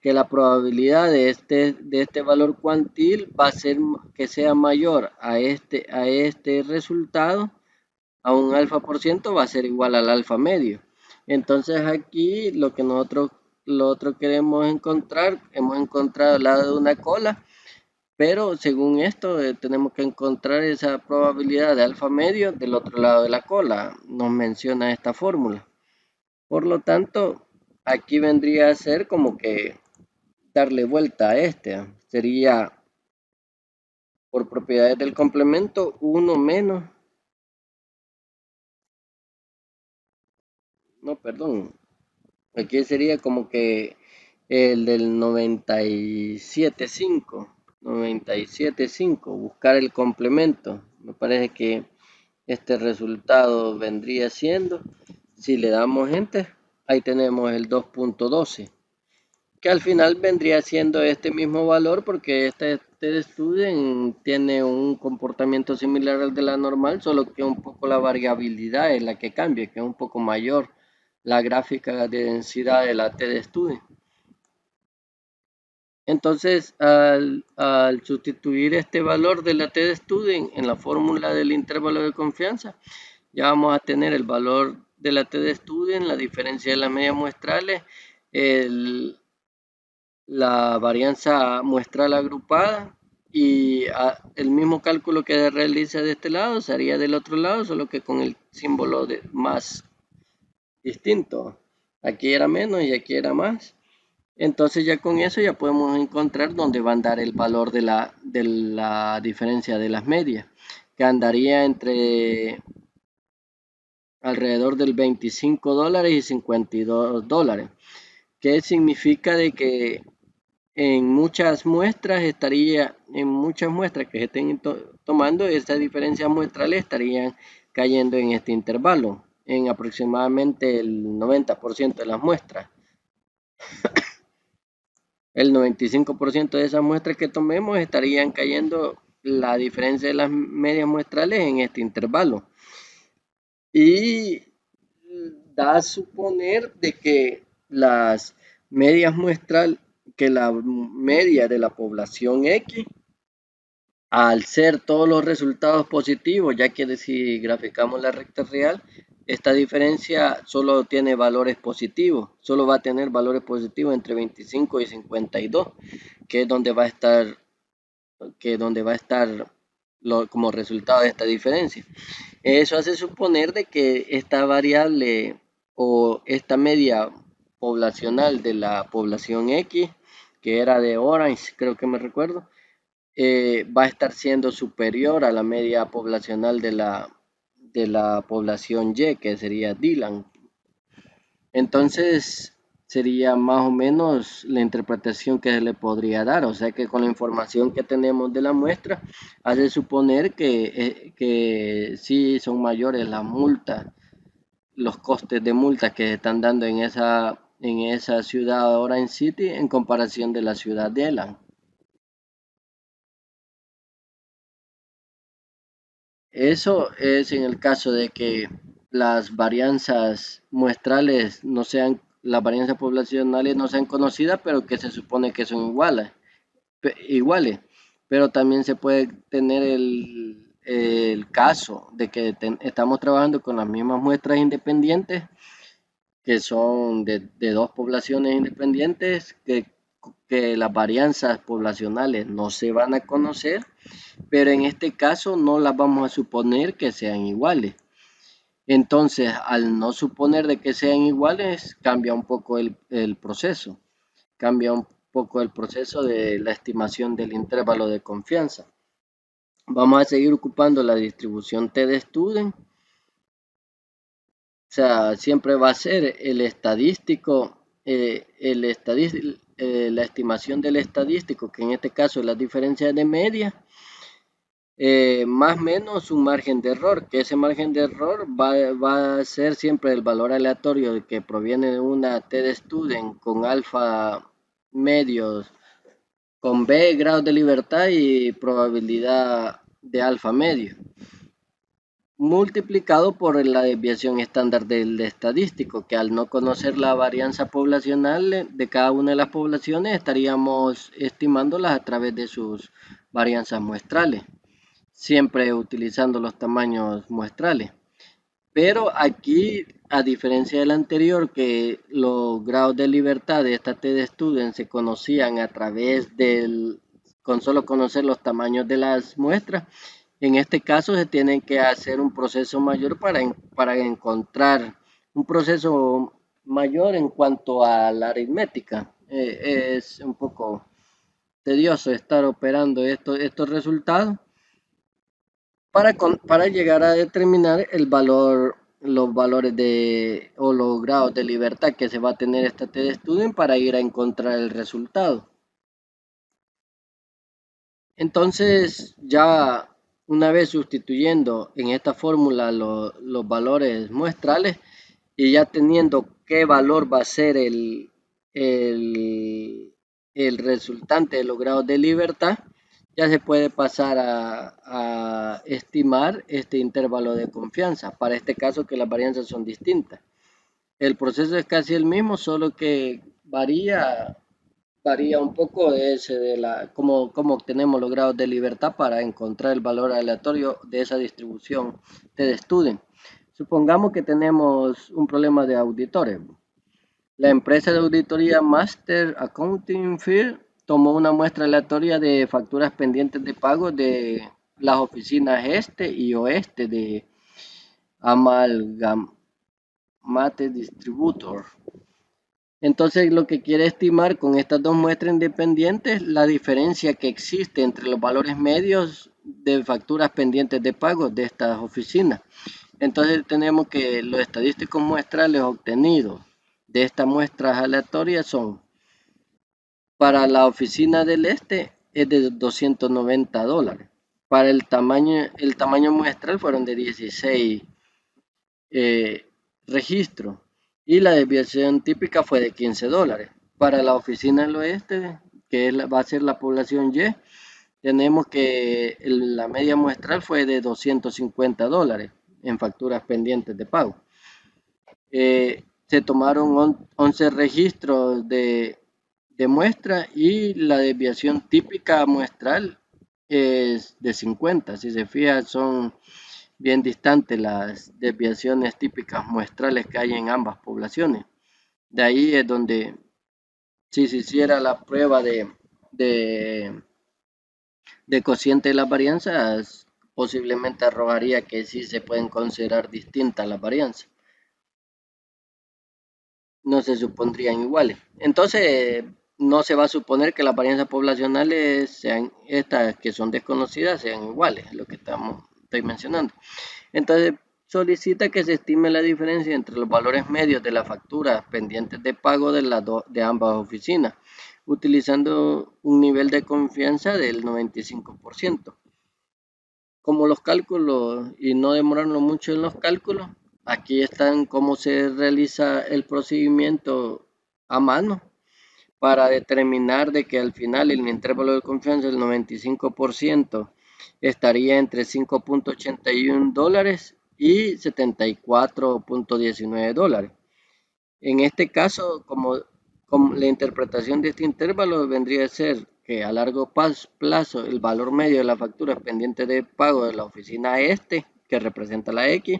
[SPEAKER 1] que la probabilidad de este valor cuantil va a ser que sea mayor a este resultado, a un alfa por ciento va a ser igual al alfa medio. Entonces aquí lo que nosotros queremos encontrar, hemos encontrado el lado de una cola, pero según esto tenemos que encontrar esa probabilidad de alfa medio del otro lado de la cola, nos menciona esta fórmula. Por lo tanto, aquí vendría a ser como que darle vuelta a este. Sería por propiedades del complemento uno menos, no, perdón, aquí sería como que el del 97.5, buscar el complemento. Me parece que este resultado vendría siendo, si le damos enter, ahí tenemos el 2.12, que al final vendría siendo este mismo valor porque este student tiene un comportamiento similar al de la normal, solo que un poco la variabilidad es la que cambia, que es un poco mayor la gráfica de densidad de la student. Entonces, al sustituir este valor de la student en la fórmula del intervalo de confianza, ya vamos a tener el valor de la student, la diferencia de las medias muestrales, la varianza muestral agrupada y el mismo cálculo que se realiza de este lado se haría del otro lado, solo que con el símbolo de más distinto. Aquí era menos y aquí era más. Entonces ya con eso ya podemos encontrar dónde va a andar el valor de la diferencia de las medias, que andaría entre alrededor del $25 y $52, que significa de que en muchas muestras que se estén tomando, estas diferencias muestrales estarían cayendo en este intervalo, en aproximadamente el 90% de las muestras. El 95% de esas muestras que tomemos estarían cayendo la diferencia de las medias muestrales en este intervalo. Y da a suponer de que las medias muestral, que la media de la población X, al ser todos los resultados positivos, ya que si graficamos la recta real, esta diferencia solo tiene valores positivos, solo va a tener valores positivos entre 25 y 52, que es donde va a estar, como resultado de esta diferencia. Eso hace suponer de que esta variable o esta media poblacional de la población X, que era de Orange, creo que me recuerdo, va a estar siendo superior a la media poblacional de la población Y, que sería Dylan. Entonces, sería más o menos la interpretación que se le podría dar. O sea que con la información que tenemos de la muestra, hace suponer que sí son mayores las multas, los costes de multas que se están dando en esa ciudad Orange City en comparación de la ciudad de Elan. Eso es en el caso de que las varianzas muestrales no sean, las varianzas poblacionales no sean conocidas, pero que se supone que son iguales. Pero también se puede tener el caso de que estamos trabajando con las mismas muestras independientes, que son de dos poblaciones independientes, que las varianzas poblacionales no se van a conocer, pero en este caso no las vamos a suponer que sean iguales. Entonces, al no suponer de que sean iguales, cambia un poco el proceso, cambia un poco el proceso de la estimación del intervalo de confianza. Vamos a seguir ocupando la distribución T de Student. O sea, siempre va a ser el estadístico, la estimación del estadístico, que en este caso es la diferencia de media, más o menos un margen de error, que ese margen de error va a ser siempre el valor aleatorio que proviene de una T de Student con alfa medios, con B grados de libertad y probabilidad de alfa medio, multiplicado por la desviación estándar del estadístico, que al no conocer la varianza poblacional de cada una de las poblaciones, estaríamos estimándolas a través de sus varianzas muestrales, siempre utilizando los tamaños muestrales. Pero aquí, a diferencia del anterior, que los grados de libertad de esta T de Student se conocían a través con solo conocer los tamaños de las muestras, en este caso se tiene que hacer un proceso mayor para encontrar un proceso mayor en cuanto a la aritmética. Es un poco tedioso estar operando estos resultados para llegar a determinar el valor, los valores o los grados de libertad que se va a tener esta T de estudio para ir a encontrar el resultado. Entonces, ya una vez sustituyendo en esta fórmula los valores muestrales y ya teniendo qué valor va a ser el resultante de los grados de libertad, ya se puede pasar a estimar este intervalo de confianza. Para este caso que las varianzas son distintas. El proceso es casi el mismo, solo que varía un poco cómo obtenemos los grados de libertad para encontrar el valor aleatorio de esa distribución de Student. Supongamos que tenemos un problema de auditores. La empresa de auditoría Master Accounting Firm tomó una muestra aleatoria de facturas pendientes de pago de las oficinas este y oeste de Amalgamate Distributor. Entonces lo que quiere estimar con estas dos muestras independientes la diferencia que existe entre los valores medios de facturas pendientes de pago de estas oficinas. Entonces tenemos que los estadísticos muestrales obtenidos de estas muestras aleatorias son: para la oficina del este es de $290. Para el tamaño muestral fueron de 16 registros y la desviación típica fue de $15. Para la oficina del oeste, que va a ser la población Y, tenemos que la media muestral fue de $250 en facturas pendientes de pago. Se tomaron 11 registros de muestra y la desviación típica muestral es de 50. Si se fija, son bien distantes las desviaciones típicas muestrales que hay en ambas poblaciones. De ahí es donde, si se hiciera la prueba de cociente de las varianzas, posiblemente arrojaría que sí se pueden considerar distintas las varianzas. No se supondrían iguales. Entonces, no se va a suponer que las varianzas poblacionales sean estas que son desconocidas, sean iguales, lo que estoy mencionando. Entonces, solicita que se estime la diferencia entre los valores medios de las facturas pendientes de pago de ambas oficinas, utilizando un nivel de confianza del 95%. Como los cálculos, y no demorarnos mucho en los cálculos, aquí están cómo se realiza el procedimiento a mano para determinar de que al final el intervalo de confianza del 95% estaría entre $5.81 y $74.19. En este caso, como la interpretación de este intervalo vendría a ser que a largo plazo el valor medio de la factura pendiente de pago de la oficina este, que representa la X,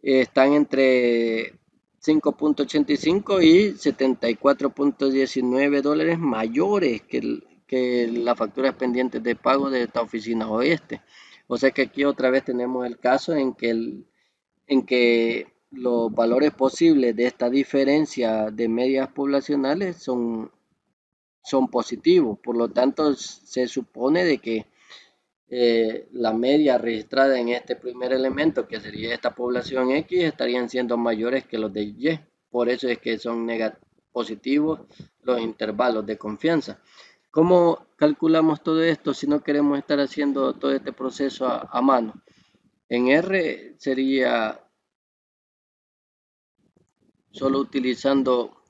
[SPEAKER 1] están entre $5.85 y $74.19 mayores que las facturas pendientes de pago de esta oficina oeste. O sea que aquí otra vez tenemos el caso en que los valores posibles de esta diferencia de medias poblacionales son positivos. Por lo tanto, se supone de que la media registrada en este primer elemento, que sería esta población X, estarían siendo mayores que los de Y. Por eso es que son positivos los intervalos de confianza. ¿Cómo calculamos todo esto si no queremos estar haciendo todo este proceso a mano? En R sería solo utilizando,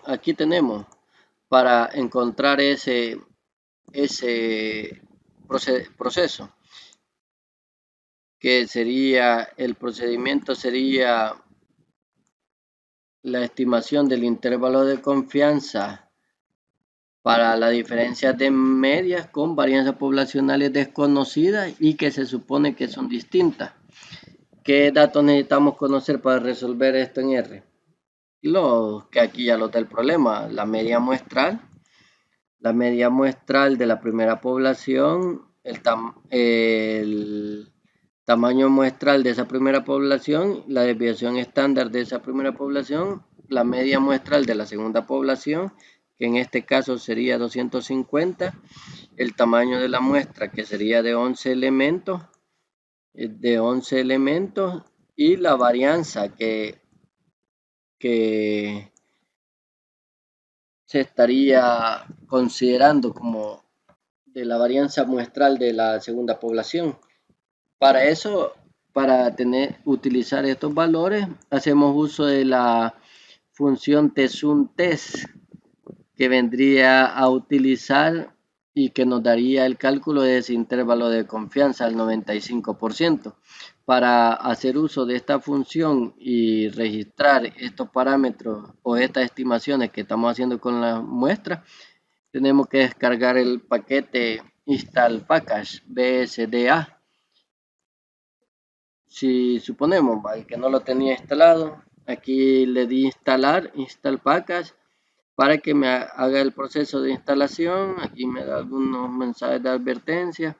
[SPEAKER 1] aquí tenemos para encontrar ese proceso, que sería, el procedimiento sería la estimación del intervalo de confianza para la diferencia de medias con varianzas poblacionales desconocidas y que se supone que son distintas. ¿Qué datos necesitamos conocer para resolver esto en R? Los que aquí ya lo da el problema, la media muestral de la primera población, el tamaño muestral de esa primera población, la desviación estándar de esa primera población la media muestral de la segunda población, que en este caso sería 250, el tamaño de la muestra, que sería de 11 elementos, y la varianza que se estaría considerando como de la varianza muestral de la segunda población. Para eso, para utilizar estos valores, hacemos uso de la función tSUM-TEST, que vendría a utilizar y que nos daría el cálculo de ese intervalo de confianza al 95%. Para hacer uso de esta función y registrar estos parámetros o estas estimaciones que estamos haciendo con la muestra, tenemos que descargar el paquete install package BSDA. Si suponemos que no lo tenía instalado, aquí le di instalar, install package, para que me haga el proceso de instalación. Aquí me da algunos mensajes de advertencia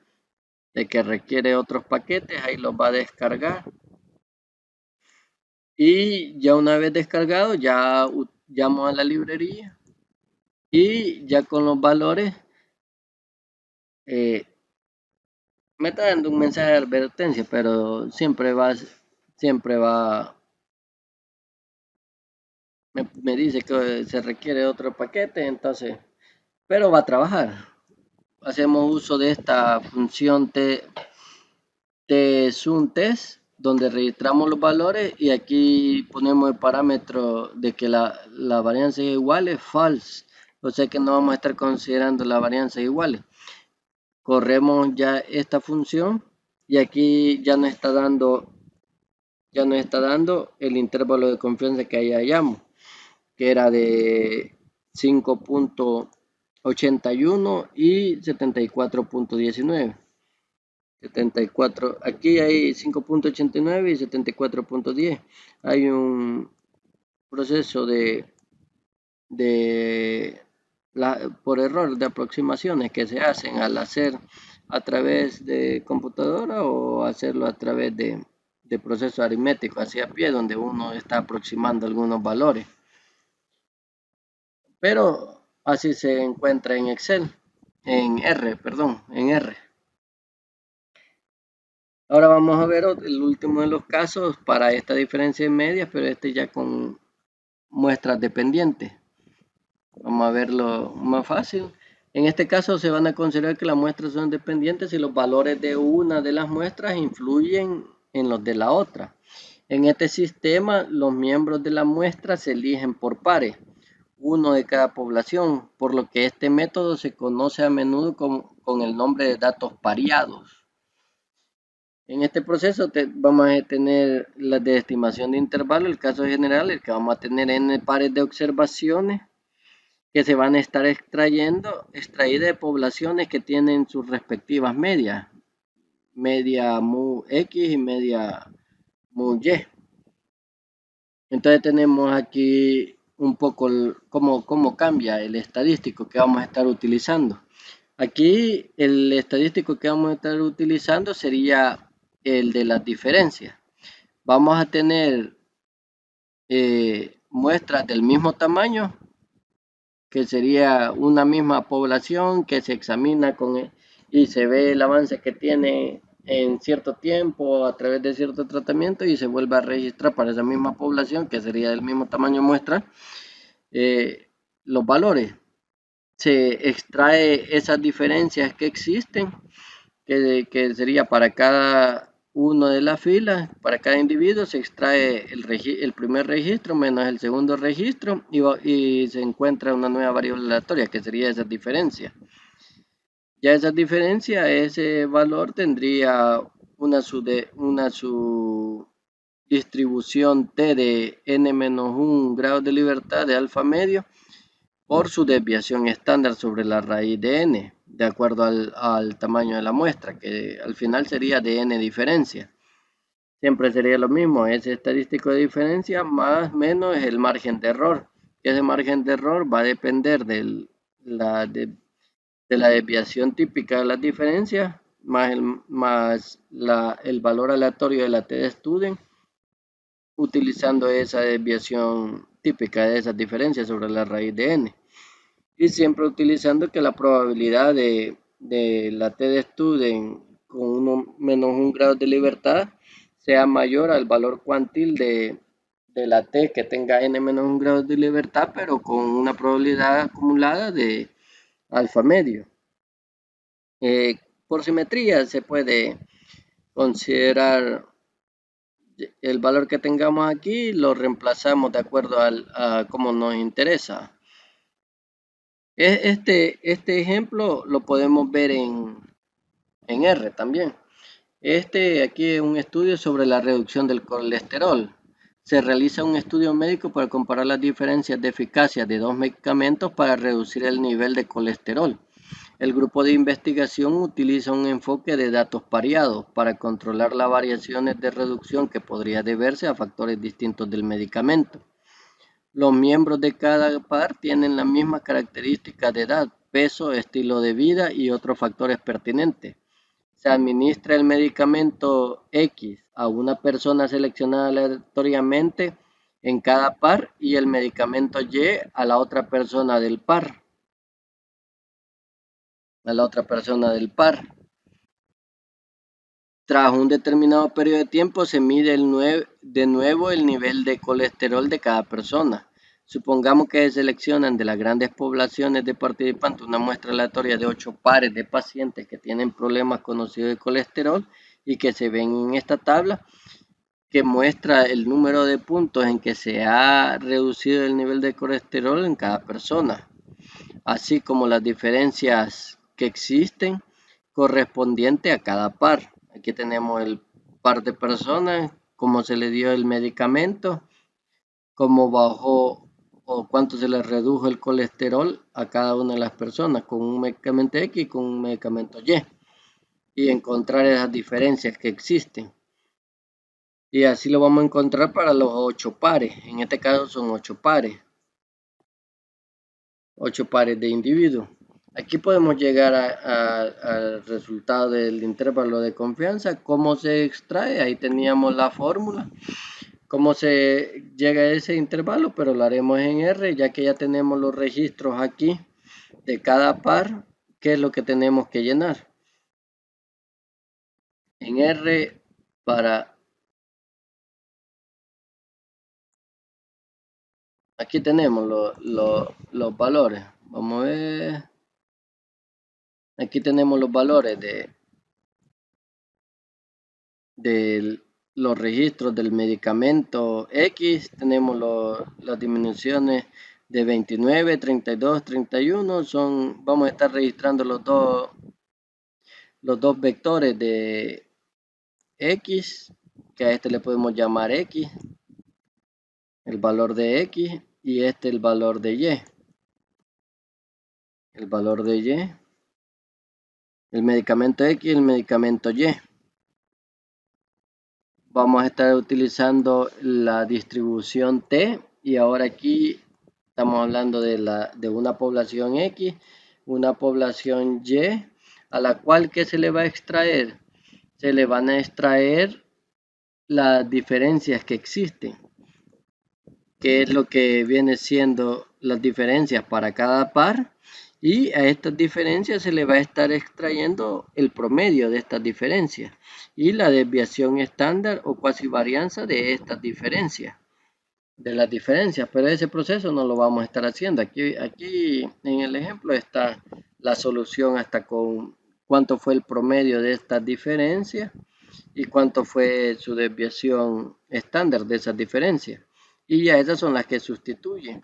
[SPEAKER 1] de que requiere otros paquetes, ahí los va a descargar. Y ya una vez descargado, ya llamo a la librería y ya con los valores me está dando un mensaje de advertencia, pero me dice que se requiere otro paquete, entonces, pero va a trabajar. Hacemos uso de esta función tSUM-TEST, donde registramos los valores y aquí ponemos el parámetro de que la varianza es igual, es false, o sea que no vamos a estar considerando la varianza igual. Corremos ya esta función y aquí ya nos está dando el intervalo de confianza que ahí hallamos, que era de 5.81 y 74.19. 74, aquí hay 5.89 y 74.10. Hay un proceso por error de aproximaciones que se hacen al hacer a través de computadora o hacerlo a través de procesos aritméticos hacia pie, donde uno está aproximando algunos valores. Pero así se encuentra en Excel, en R. Ahora vamos a ver el último de los casos para esta diferencia en medias, pero este ya con muestras dependientes. Vamos a verlo más fácil. En este caso se van a considerar que las muestras son dependientes si los valores de una de las muestras influyen en los de la otra. En este sistema, los miembros de la muestra se eligen por pares, uno de cada población, por lo que este método se conoce a menudo con el nombre de datos pareados. En este proceso vamos a tener la de estimación de intervalo, el caso general, el que vamos a tener n pares de observaciones que se van a estar extraídas de poblaciones que tienen sus respectivas medias, media mu X y media mu Y. Entonces tenemos aquí un poco cómo cambia el estadístico que vamos a estar utilizando. Aquí el estadístico que vamos a estar utilizando sería el de las diferencias. Vamos a tener muestras del mismo tamaño, que sería una misma población que se examina y se ve el avance que tiene en cierto tiempo a través de cierto tratamiento y se vuelve a registrar para esa misma población, que sería del mismo tamaño muestra, los valores. Se extrae esas diferencias que existen, que sería para cada uno de las filas, para cada individuo se extrae el primer registro menos el segundo registro y se encuentra una nueva variable aleatoria que sería esa diferencia. Ya esa diferencia, ese valor tendría una subdistribución T de n-1 grados de libertad de alfa medio por su desviación estándar sobre la raíz de n, de acuerdo al tamaño de la muestra, que al final sería de n diferencia. Siempre sería lo mismo, ese estadístico de diferencia más menos el margen de error. Ese margen de error va a depender de la desviación típica de las diferencias, más el valor aleatorio de la t-student, utilizando esa desviación típica de esas diferencias sobre la raíz de n. Y siempre utilizando que la probabilidad de la t de Student con 1 menos 1 grado de libertad sea mayor al valor cuantil de la t que tenga n menos 1 grado de libertad, pero con una probabilidad acumulada de alfa medio. Por simetría se puede considerar el valor que tengamos aquí, lo reemplazamos de acuerdo a cómo nos interesa. Este ejemplo lo podemos ver en R también. Aquí es un estudio sobre la reducción del colesterol. Se realiza un estudio médico para comparar las diferencias de eficacia de dos medicamentos para reducir el nivel de colesterol. El grupo de investigación utiliza un enfoque de datos pareados para controlar las variaciones de reducción que podría deberse a factores distintos del medicamento. Los miembros de cada par tienen las mismas características de edad, peso, estilo de vida y otros factores pertinentes. Se administra el medicamento X a una persona seleccionada aleatoriamente en cada par y el medicamento Y a la otra persona del par. Tras un determinado periodo de tiempo se mide de nuevo el nivel de colesterol de cada persona. Supongamos que se seleccionan de las grandes poblaciones de participantes una muestra aleatoria de 8 pares de pacientes que tienen problemas conocidos de colesterol y que se ven en esta tabla, que muestra el número de puntos en que se ha reducido el nivel de colesterol en cada persona, así como las diferencias que existen correspondiente a cada par. Aquí tenemos el par de personas, cómo se le dio el medicamento, cómo bajó o cuánto se le redujo el colesterol a cada una de las personas con un medicamento X y con un medicamento y encontrar esas diferencias que existen. Y así lo vamos a encontrar para los 8 pares. En este caso son 8 pares. 8 pares de individuos. Aquí podemos llegar al resultado del intervalo de confianza. ¿Cómo se extrae? Ahí teníamos la fórmula. ¿Cómo se llega a ese intervalo? Pero lo haremos en R, ya que ya tenemos los registros aquí de cada par. ¿Qué es lo que tenemos que llenar? En R aquí tenemos los valores. Vamos a ver. Aquí tenemos los valores de los registros del medicamento X. Tenemos las disminuciones de 29, 32, 31. Vamos a estar registrando los dos vectores de X, que a este le podemos llamar X, el valor de X, y el valor de Y. El valor de Y. El medicamento X y el medicamento Y. Vamos a estar utilizando la distribución T y ahora aquí estamos hablando de una población X, una población Y, a la cual ¿qué se le va a extraer? Se le van a extraer las diferencias que existen, que es lo que viene siendo las diferencias para cada par, y a estas diferencias se le va a estar extrayendo el promedio de estas diferencias y la desviación estándar o cuasi varianza de estas diferencias, pero ese proceso no lo vamos a estar haciendo. Aquí en el ejemplo está la solución hasta con cuánto fue el promedio de estas diferencias y cuánto fue su desviación estándar de esas diferencias. Y ya esas son las que sustituyen.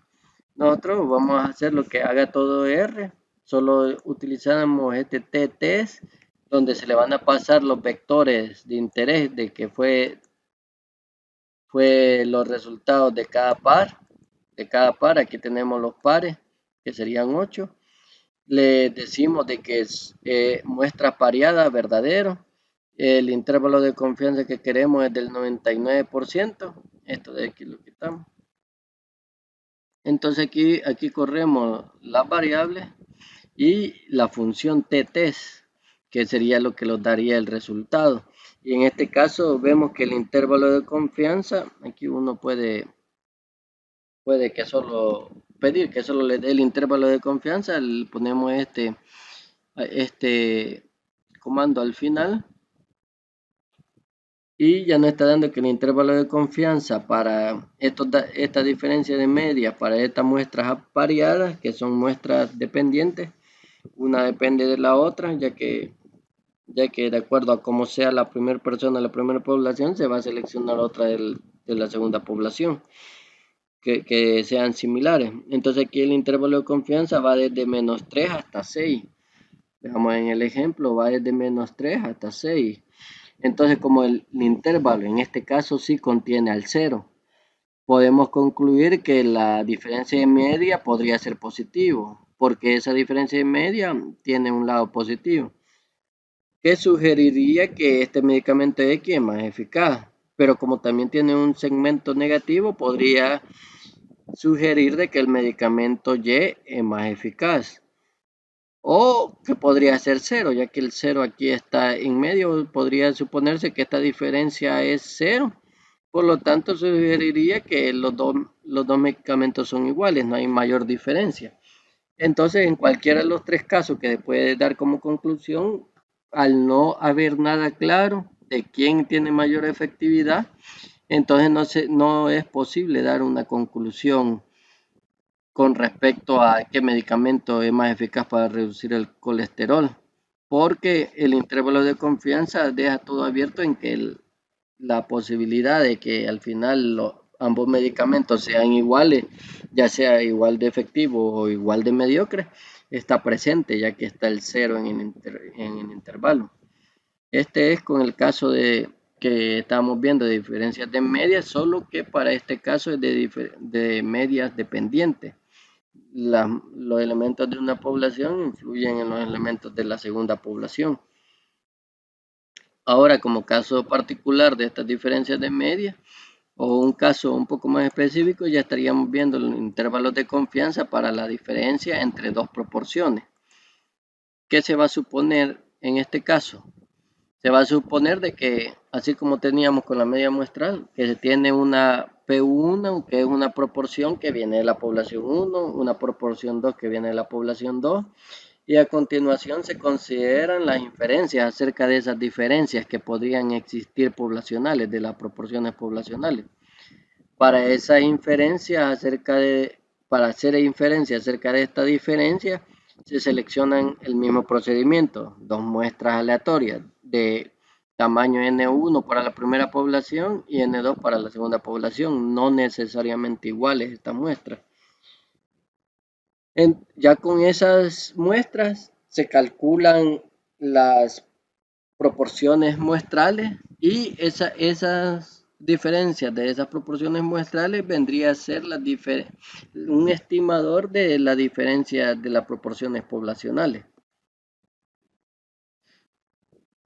[SPEAKER 1] Nosotros vamos a hacer lo que haga todo R, solo utilizamos este t-test, donde se le van a pasar los vectores de interés de que fue los resultados de cada par. Aquí tenemos los pares, que serían 8. Le decimos de que es muestra pareada verdadero. El intervalo de confianza que queremos es del 99%. Esto de aquí lo quitamos. Entonces aquí corremos las variables y la función t-test, que sería lo que nos daría el resultado. Y en este caso vemos que el intervalo de confianza, aquí uno puede que solo pedir que solo le dé el intervalo de confianza, le ponemos este comando al final y ya nos está dando que el intervalo de confianza para esta diferencia de media para estas muestras apareadas, que son muestras dependientes, una depende de la otra, ya que de acuerdo a cómo sea la primera persona, la primera población, se va a seleccionar otra de la segunda población, que sean similares. Entonces aquí el intervalo de confianza va desde menos 3 hasta 6. Veamos en el ejemplo, va desde menos 3 hasta 6. Entonces, como el intervalo en este caso sí contiene al 0, podemos concluir que la diferencia de media podría ser positivo, porque esa diferencia de media tiene un lado positivo, que sugeriría que este medicamento X es más eficaz, pero como también tiene un segmento negativo, podría sugerir de que el medicamento Y es más eficaz. O que podría ser 0, ya que el 0 aquí está en medio, podría suponerse que esta diferencia es 0. Por lo tanto, sugeriría que los dos medicamentos son iguales, no hay mayor diferencia. Entonces, en cualquiera de los tres casos que se puede dar como conclusión, al no haber nada claro de quién tiene mayor efectividad, entonces no es posible dar una conclusión con respecto a qué medicamento es más eficaz para reducir el colesterol, porque el intervalo de confianza deja todo abierto en que la posibilidad de que al final ambos medicamentos sean iguales, ya sea igual de efectivo o igual de mediocre, está presente, ya que está el cero en el intervalo. Este es con el caso que estamos viendo de diferencias de medias, solo que para este caso es de medias dependientes. Los elementos de una población influyen en los elementos de la segunda población. Ahora, como caso particular de estas diferencias de media, o un caso un poco más específico, ya estaríamos viendo los intervalos de confianza para la diferencia entre dos proporciones. ¿Qué se va a suponer en este caso? Se va a suponer de que, así como teníamos con la media muestral, que se tiene una P1, que es una proporción que viene de la población 1, una proporción 2 que viene de la población 2, y a continuación se consideran las inferencias acerca de esas diferencias que podrían existir poblacionales, de las proporciones poblacionales. Para esa inferencia para hacer inferencia acerca de esta diferencia, se seleccionan el mismo procedimiento, dos muestras aleatorias de tamaño N1 para la primera población y N2 para la segunda población, no necesariamente iguales estas muestras. Ya con esas muestras se calculan las proporciones muestrales y esas diferencias de esas proporciones muestrales vendría a ser un estimador de la diferencia de las proporciones poblacionales,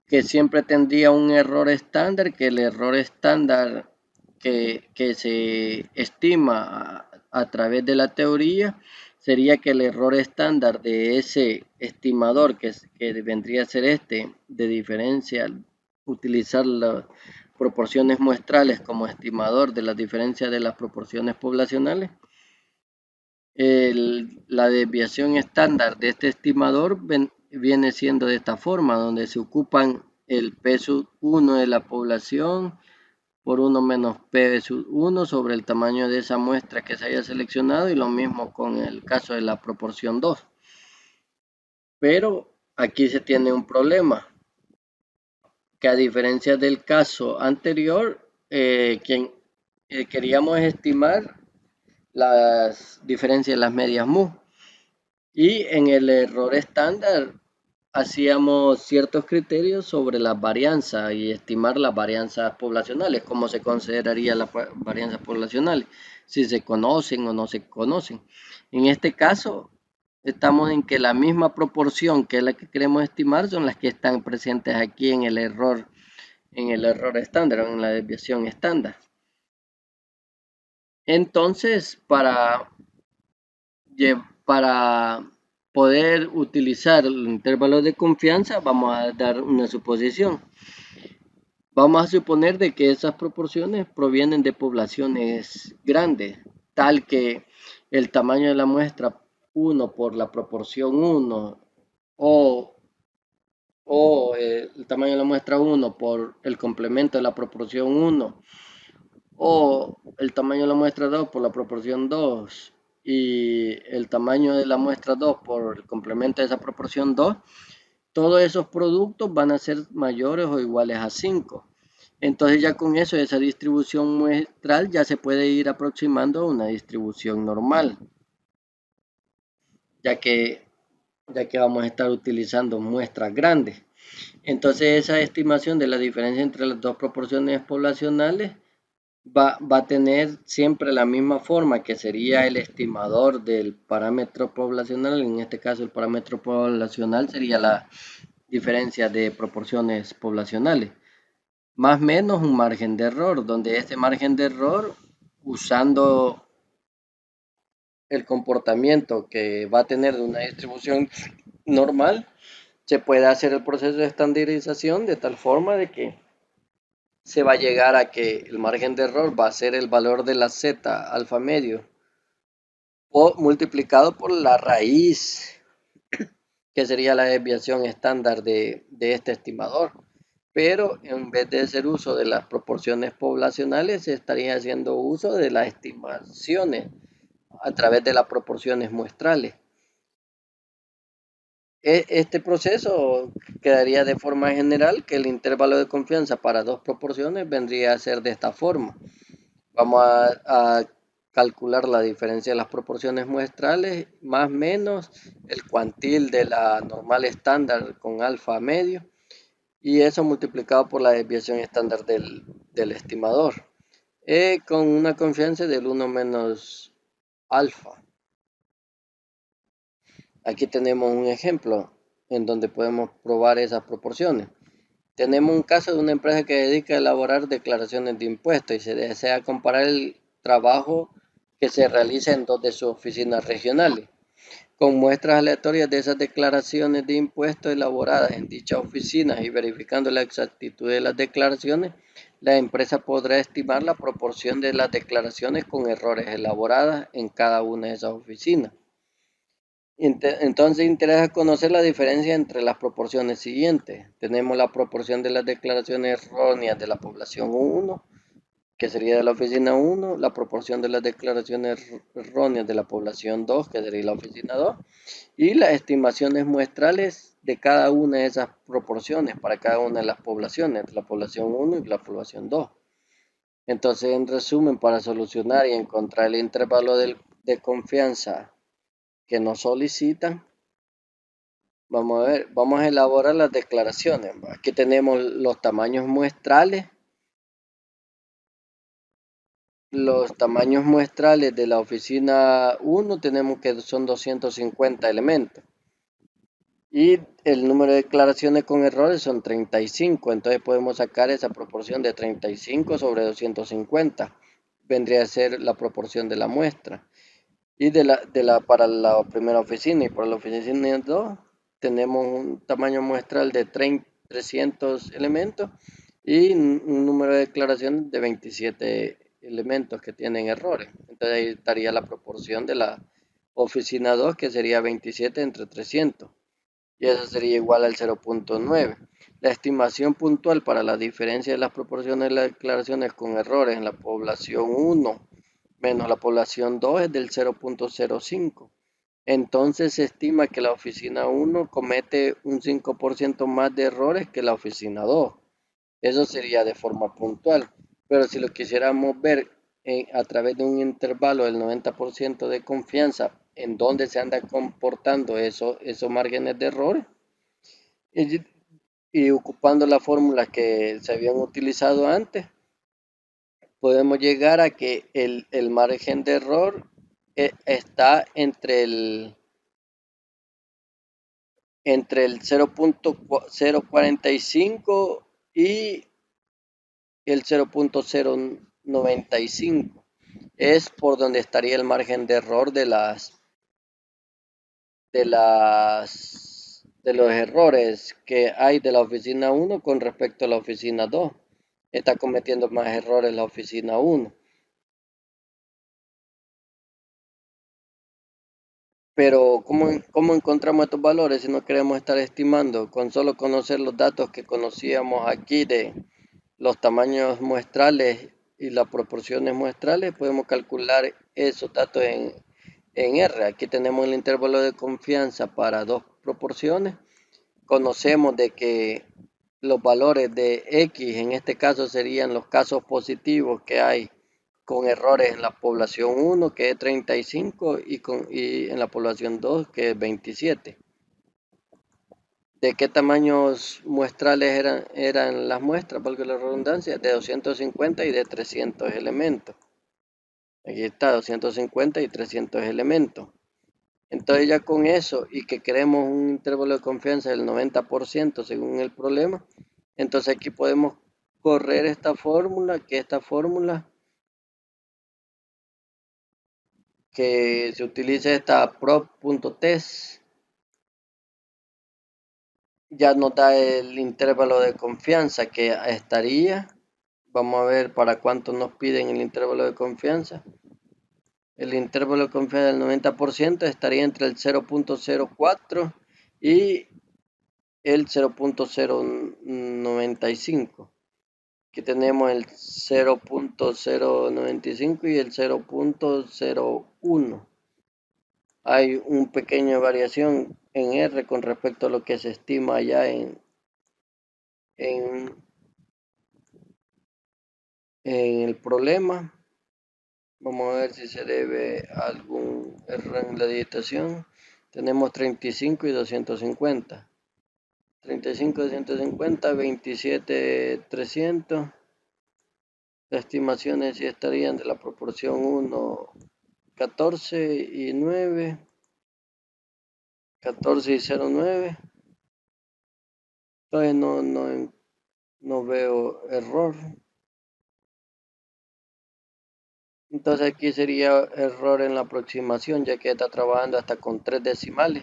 [SPEAKER 1] que siempre tendría un error estándar, que el error estándar que se estima a través de la teoría sería que el error estándar de ese estimador, que vendría a ser de diferencia, utilizar las proporciones muestrales como estimador de la diferencia de las proporciones poblacionales, la desviación estándar de este estimador viene siendo de esta forma, donde se ocupan el P sub 1 de la población por 1 menos P sub 1 sobre el tamaño de esa muestra que se haya seleccionado, y lo mismo con el caso de la proporción 2. Pero aquí se tiene un problema, que a diferencia del caso anterior, queríamos estimar las diferencias de las medias mu. Y en el error estándar hacíamos ciertos criterios sobre las varianzas y estimar las varianzas poblacionales, cómo se consideraría las varianzas poblacionales, si se conocen o no se conocen. En este caso, estamos en que la misma proporción que es la que queremos estimar son las que están presentes aquí en el error estándar o en la desviación estándar. Entonces, para poder utilizar el intervalo de confianza, vamos a dar una suposición. Vamos a suponer de que esas proporciones provienen de poblaciones grandes, tal que el tamaño de la muestra 1 por la proporción 1 o, el tamaño de la muestra 1 por el complemento de la proporción 1 o el tamaño de la muestra 2 por la proporción 2 y el tamaño de la muestra 2 por el complemento de esa proporción 2, todos esos productos van a ser mayores o iguales a 5. Entonces ya con eso, esa distribución muestral ya se puede ir aproximando a una distribución normal, ya que, ya que vamos a estar utilizando muestras grandes. Entonces esa estimación de la diferencia entre las dos proporciones poblacionales va a tener siempre la misma forma, que sería el estimador del parámetro poblacional. En este caso el parámetro poblacional sería la diferencia de proporciones poblacionales, más o menos un margen de error, donde este margen de error, usando el comportamiento que va a tener de una distribución normal, se puede hacer el proceso de estandarización de tal forma de que se va a llegar a que el margen de error va a ser el valor de la z alfa medio o multiplicado por la raíz, que sería la desviación estándar de este estimador. Pero en vez de hacer uso de las proporciones poblacionales, se estaría haciendo uso de las estimaciones a través de las proporciones muestrales. Este proceso quedaría de forma general que el intervalo de confianza para dos proporciones vendría a ser de esta forma. Vamos a calcular la diferencia de las proporciones muestrales más menos el cuantil de la normal estándar con alfa medio, y eso multiplicado por la desviación estándar del estimador, con una confianza del 1 menos alfa. Aquí tenemos un ejemplo en donde podemos probar esas proporciones. Tenemos un caso de una empresa que dedica a elaborar declaraciones de impuestos y se desea comparar el trabajo que se realiza en dos de sus oficinas regionales. Con muestras aleatorias de esas declaraciones de impuestos elaboradas en dichas oficinas y verificando la exactitud de las declaraciones, la empresa podrá estimar la proporción de las declaraciones con errores elaboradas en cada una de esas oficinas. Entonces interesa conocer la diferencia entre las proporciones siguientes. Tenemos la proporción de las declaraciones erróneas de la población 1, que sería de la oficina 1, la proporción de las declaraciones erróneas de la población 2, que sería la oficina 2, y las estimaciones muestrales de cada una de esas proporciones para cada una de las poblaciones, la población 1 y la población 2. Entonces, en resumen, para solucionar y encontrar el intervalo de confianza que nos solicitan, vamos a elaborar las declaraciones. Aquí tenemos los tamaños muestrales. Los tamaños muestrales de la oficina 1 tenemos que son 250 elementos. Y el número de declaraciones con errores son 35. Entonces podemos sacar esa proporción de 35 sobre 250. Vendría a ser la proporción de la muestra. Y para la primera oficina y para la oficina 2 tenemos un tamaño muestral de 300 elementos y un número de declaraciones de 27 elementos que tienen errores. Entonces ahí estaría la proporción de la oficina 2, que sería 27 entre 300, y eso sería igual al 0.9. La estimación puntual para la diferencia de las proporciones de las declaraciones con errores en la población 1 menos la población 2 es del 0.05. Entonces se estima que la oficina 1 comete un 5% más de errores que la oficina 2. Eso sería de forma puntual. Pero si lo quisiéramos ver a través de un intervalo del 90% de confianza, en donde se anda comportando esos márgenes de errores, y, y ocupando la fórmula que se habían utilizado antes, podemos llegar a que el margen de error está entre el 0.045 y el 0.095. Es por donde estaría el margen de error de los errores que hay de la oficina 1 con respecto a la oficina 2. está cometiendo más errores la oficina 1. Pero ¿cómo encontramos estos valores si no queremos estar estimando? Con solo conocer los datos que conocíamos aquí de los tamaños muestrales y las proporciones muestrales, podemos calcular esos datos en R. Aquí tenemos el intervalo de confianza para dos proporciones. Conocemos de que los valores de X, en este caso serían los casos positivos que hay con errores en la población 1, que es 35, y en la población 2, que es 27. ¿De qué tamaños muestrales eran las muestras, valga la redundancia? De 250 y de 300 elementos. Aquí está, 250 y 300 elementos. Entonces ya con eso y que queremos un intervalo de confianza del 90% según el problema, entonces aquí podemos correr esta fórmula, que se utiliza esta prop.test, ya nos da el intervalo de confianza que estaría. Vamos a ver para cuánto nos piden el intervalo de confianza. El intervalo de confianza del 90% estaría entre el 0.04 y el 0.095. Aquí tenemos el 0.095 y el 0.01. Hay una pequeña variación en R con respecto a lo que se estima allá en el problema. Vamos a ver si se debe a algún error en la digitación. Tenemos 35 y 250. 35, 250, 27, 300. Las estimaciones ya estarían de la proporción 1, 14 y 9. 14 y 0,9. Entonces no veo error. Entonces aquí sería error en la aproximación, ya que está trabajando hasta con 3 decimales.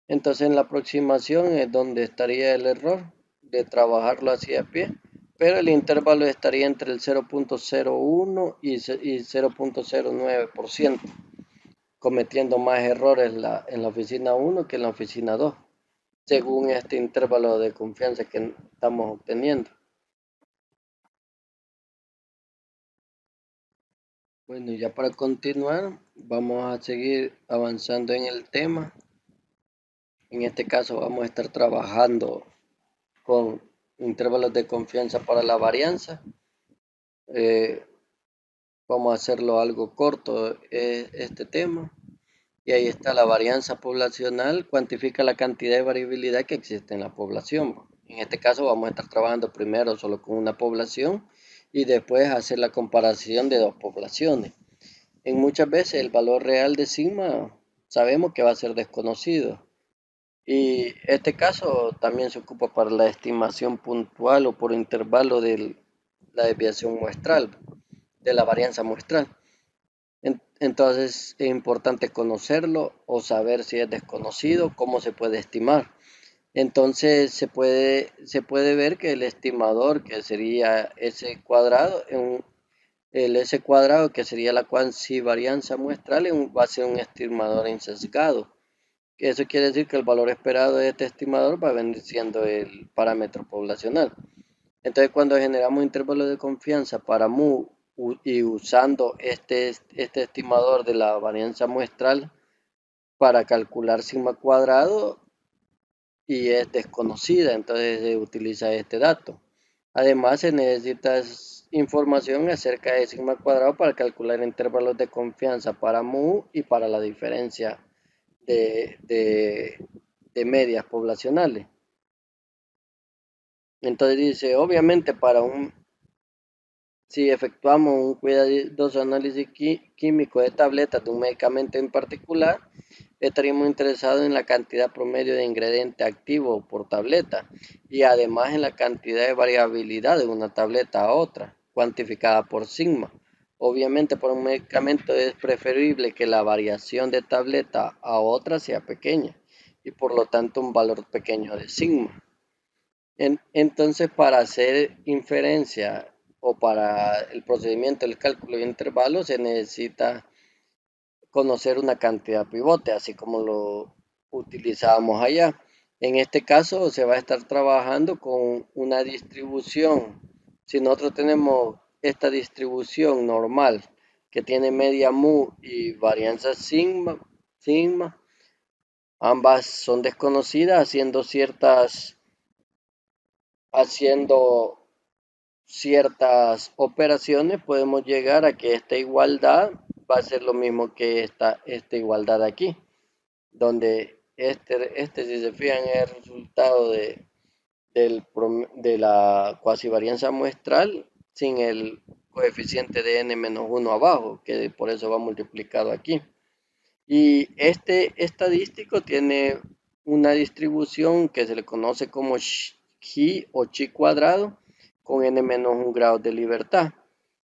[SPEAKER 1] Entonces en la aproximación es donde estaría el error de trabajarlo así a pie, pero el intervalo estaría entre el 0.01 y 0.09%, cometiendo más errores en la oficina 1 que en la oficina 2, según este intervalo de confianza que estamos obteniendo. Bueno, ya para continuar, vamos a seguir avanzando en el tema. En este caso vamos a estar trabajando con intervalos de confianza para la varianza. Vamos a hacerlo algo corto este tema. Y ahí está la varianza poblacional, cuantifica la cantidad de variabilidad que existe en la población. En este caso vamos a estar trabajando primero solo con una población y después hacer la comparación de dos poblaciones. En muchas veces el valor real de sigma sabemos que va a ser desconocido. Y este caso también se ocupa para la estimación puntual o por intervalo de la desviación muestral, de la varianza muestral. Entonces es importante conocerlo o saber si es desconocido, cómo se puede estimar. Entonces se puede ver que el estimador, que sería S cuadrado, el S cuadrado, que sería la cuantivarianza muestral, va a ser un estimador insesgado. Eso quiere decir que el valor esperado de este estimador va a venir siendo el parámetro poblacional. Entonces, cuando generamos intervalos de confianza para mu y usando este estimador de la varianza muestral para calcular sigma cuadrado y es desconocida, entonces se utiliza este dato. Además, se necesita información acerca de sigma cuadrado para calcular intervalos de confianza para mu y para la diferencia de medias poblacionales. Entonces dice, obviamente si efectuamos un cuidadoso análisis químico de tabletas de un medicamento en particular, estaríamos interesados en la cantidad promedio de ingrediente activo por tableta y además en la cantidad de variabilidad de una tableta a otra, cuantificada por sigma. Obviamente por un medicamento es preferible que la variación de tableta a otra sea pequeña y por lo tanto un valor pequeño de sigma. Entonces, para hacer inferencia o para el procedimiento del cálculo de intervalos se necesita conocer una cantidad pivote, así como lo utilizábamos allá. En este caso se va a estar trabajando con una distribución. Si nosotros tenemos esta distribución normal que tiene media mu y varianza sigma, ambas son desconocidas, haciendo ciertas operaciones, podemos llegar a que esta igualdad va a ser lo mismo que esta igualdad aquí, donde si se fijan, es el resultado de la cuasivarianza muestral sin el coeficiente de n-1 abajo, que por eso va multiplicado aquí. Y este estadístico tiene una distribución que se le conoce como chi o chi cuadrado con n-1 grados de libertad.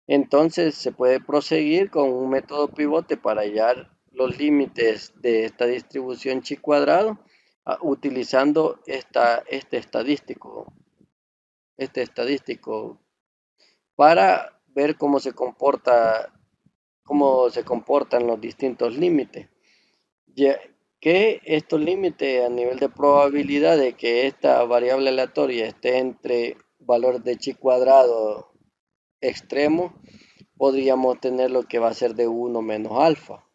[SPEAKER 1] Entonces se puede proseguir con un método pivote para hallar los límites de esta distribución chi cuadrado utilizando este estadístico para ver cómo se comportan los distintos límites. Ya que estos límites a nivel de probabilidad de que esta variable aleatoria esté entre valores de chi cuadrado extremo, podríamos tener lo que va a ser de 1 menos alfa.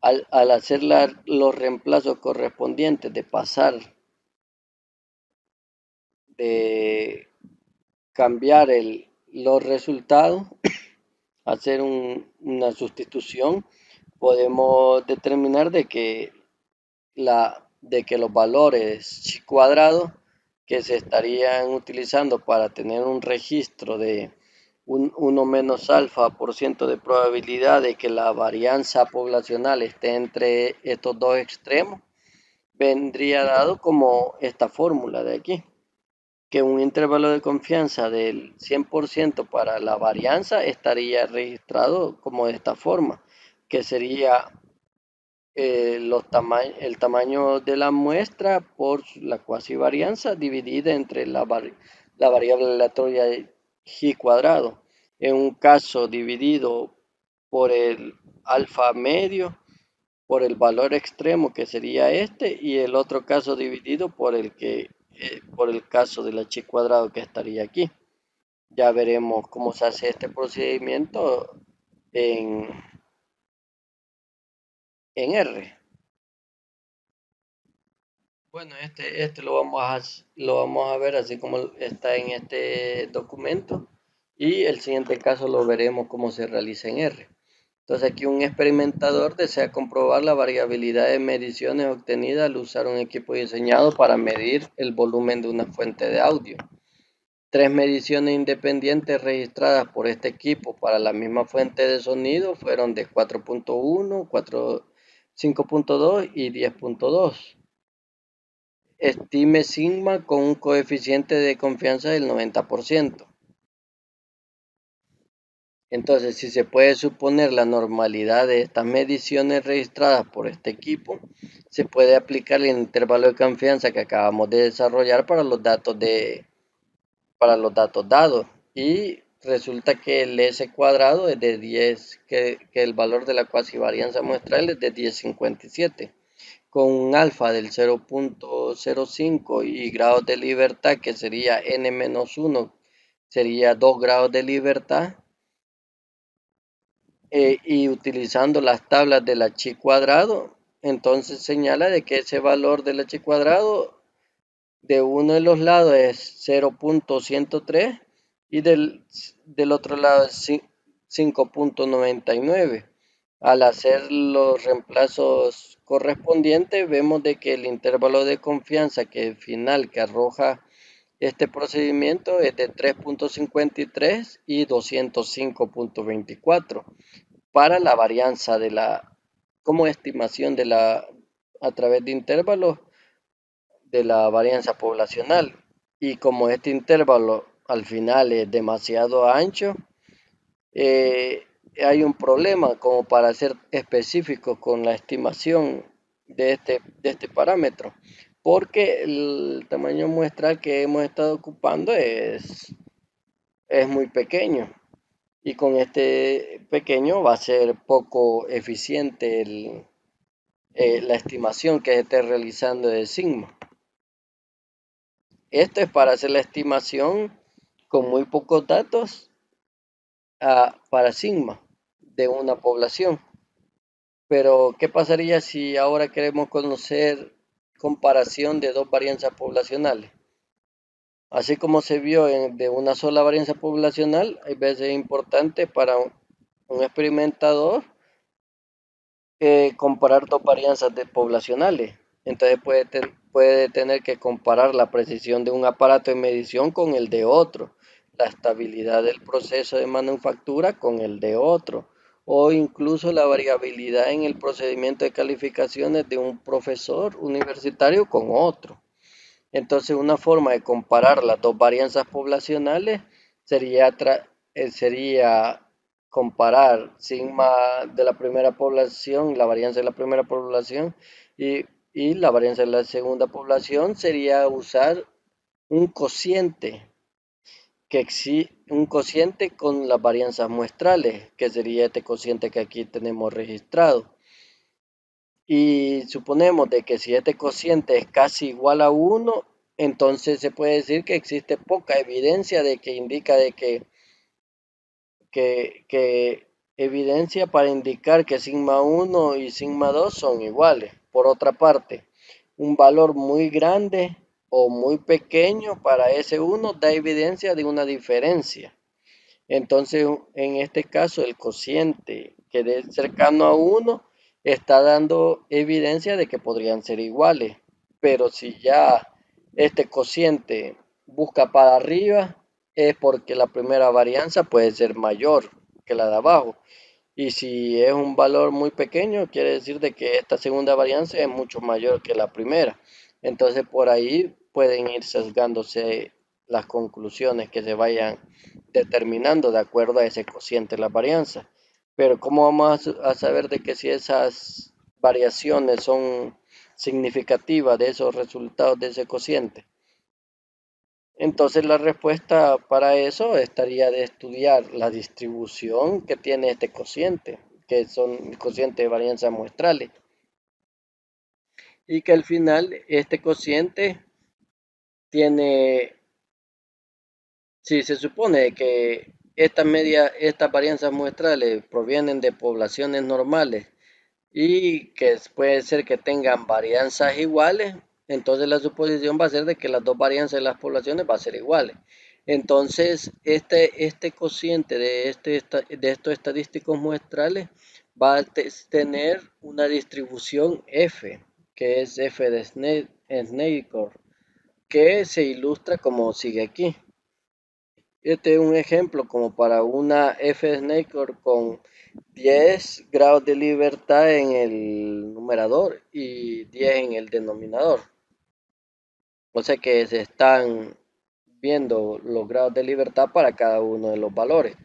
[SPEAKER 1] Al hacer los reemplazos correspondientes de pasar de cambiar los resultados, hacer una sustitución, podemos determinar de que los valores chi cuadrado que se estarían utilizando para tener un registro de un 1 menos alfa por ciento de probabilidad de que la varianza poblacional esté entre estos dos extremos, vendría dado como esta fórmula de aquí, que un intervalo de confianza del 100% para la varianza estaría registrado como de esta forma, que sería el tamaño de la muestra por la cuasivarianza dividida entre la variable aleatoria g cuadrado. En un caso dividido por el alfa medio, por el valor extremo que sería este, y el otro caso dividido por el caso de la chi cuadrado que estaría aquí. Ya veremos cómo se hace este procedimiento en, en R. Bueno, este lo vamos a ver así como está en este documento, y el siguiente caso lo veremos cómo se realiza en R. Entonces aquí un experimentador desea comprobar la variabilidad de mediciones obtenidas al usar un equipo diseñado para medir el volumen de una fuente de audio. 3 mediciones independientes registradas por este equipo para la misma fuente de sonido fueron de 4.1, 5.2 y 10.2. Estime sigma con un coeficiente de confianza del 90%. Entonces, si se puede suponer la normalidad de estas mediciones registradas por este equipo, se puede aplicar el intervalo de confianza que acabamos de desarrollar para los datos dados. Y resulta que el S cuadrado es de 10, que el valor de la cuasivarianza muestral es de 10,57. Con un alfa del 0.05 y grados de libertad, que sería n-1, sería 2 grados de libertad, y utilizando las tablas de la chi cuadrado, entonces señala de que ese valor de la chi cuadrado de uno de los lados es 0.103 y del otro lado es 5.99. Al hacer los reemplazos correspondientes, vemos de que el intervalo de confianza final que arroja este procedimiento es de 3.53 y 205.24 para la varianza como estimación a través de intervalos de la varianza poblacional. Y como este intervalo al final es demasiado ancho, hay un problema como para ser específicos con la estimación de este parámetro, porque el tamaño muestral que hemos estado ocupando es muy pequeño. Y con este pequeño va a ser poco eficiente la estimación que se esté realizando de sigma. Esto es para hacer la estimación con muy pocos datos para sigma de una población. Pero, ¿qué pasaría si ahora queremos conocer comparación de dos varianzas poblacionales? Así como se vio de una sola varianza poblacional, hay veces es importante para un experimentador comparar dos varianzas poblacionales. Entonces puede tener que comparar la precisión de un aparato de medición con el de otro, la estabilidad del proceso de manufactura con el de otro, o incluso la variabilidad en el procedimiento de calificaciones de un profesor universitario con otro. Entonces, una forma de comparar las dos varianzas poblacionales sería comparar sigma de la primera población, la varianza de la primera población y, y la varianza de la segunda población sería usar un cociente un cociente con las varianzas muestrales, que sería este cociente que aquí tenemos registrado. Y suponemos de que si este cociente es casi igual a 1, entonces se puede decir que existe poca evidencia de que indica de que evidencia para indicar que sigma 1 y sigma 2 son iguales. Por otra parte, un valor muy grande o muy pequeño para ese 1 da evidencia de una diferencia. Entonces, en este caso, el cociente que es cercano a 1 está dando evidencia de que podrían ser iguales. Pero si ya este cociente busca para arriba, es porque la primera varianza puede ser mayor que la de abajo. Y si es un valor muy pequeño, quiere decir de que esta segunda varianza es mucho mayor que la primera. Entonces, por ahí pueden ir sesgándose las conclusiones que se vayan determinando de acuerdo a ese cociente de la varianza. Pero ¿cómo vamos a saber de que si esas variaciones son significativas de esos resultados de ese cociente? Entonces la respuesta para eso estaría de estudiar la distribución que tiene este cociente, que son cocientes de varianza muestrales, y que al final este cociente tiene, si se supone que estas varianzas muestrales provienen de poblaciones normales y que puede ser que tengan varianzas iguales, entonces la suposición va a ser de que las dos varianzas de las poblaciones va a ser iguales. Entonces, este cociente de estos estadísticos muestrales va a tener una distribución F, que es F de Snaker, que se ilustra como sigue aquí. Este es un ejemplo como para una F-Snaker con 10 grados de libertad en el numerador y 10 en el denominador. O sea que se están viendo los grados de libertad para cada uno de los valores.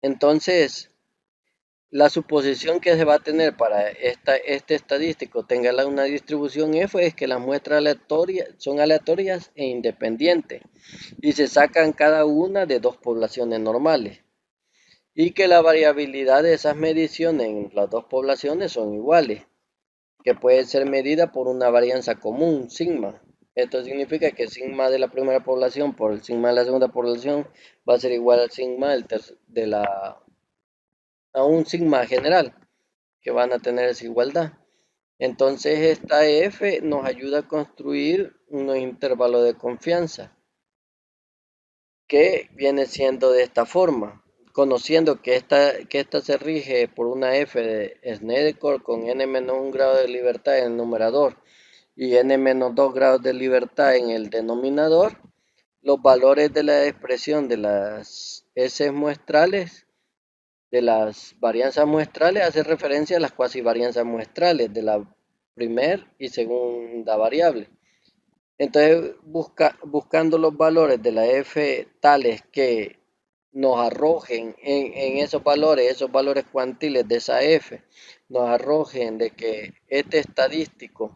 [SPEAKER 1] Entonces, la suposición que se va a tener para este estadístico tenga una distribución F es que las muestras son aleatorias e independientes y se sacan cada una de dos poblaciones normales y que la variabilidad de esas mediciones en las dos poblaciones son iguales, que puede ser medida por una varianza común, sigma. Esto significa que sigma de la primera población por el sigma de la segunda población va a ser igual al sigma a un sigma general, que van a tener esa igualdad. Entonces esta F nos ayuda a construir unos intervalos de confianza que viene siendo de esta forma, conociendo que esta se rige por una F de Snedeker con n-1 grado de libertad en el numerador y n-2 grados de libertad en el denominador, los valores de la expresión de las S muestrales, de las varianzas muestrales, hace referencia a las cuasi varianzas muestrales de la primera y segunda variable. Entonces, buscando los valores de la F tales que nos arrojen en esos valores cuantiles de esa F, nos arrojen de que este estadístico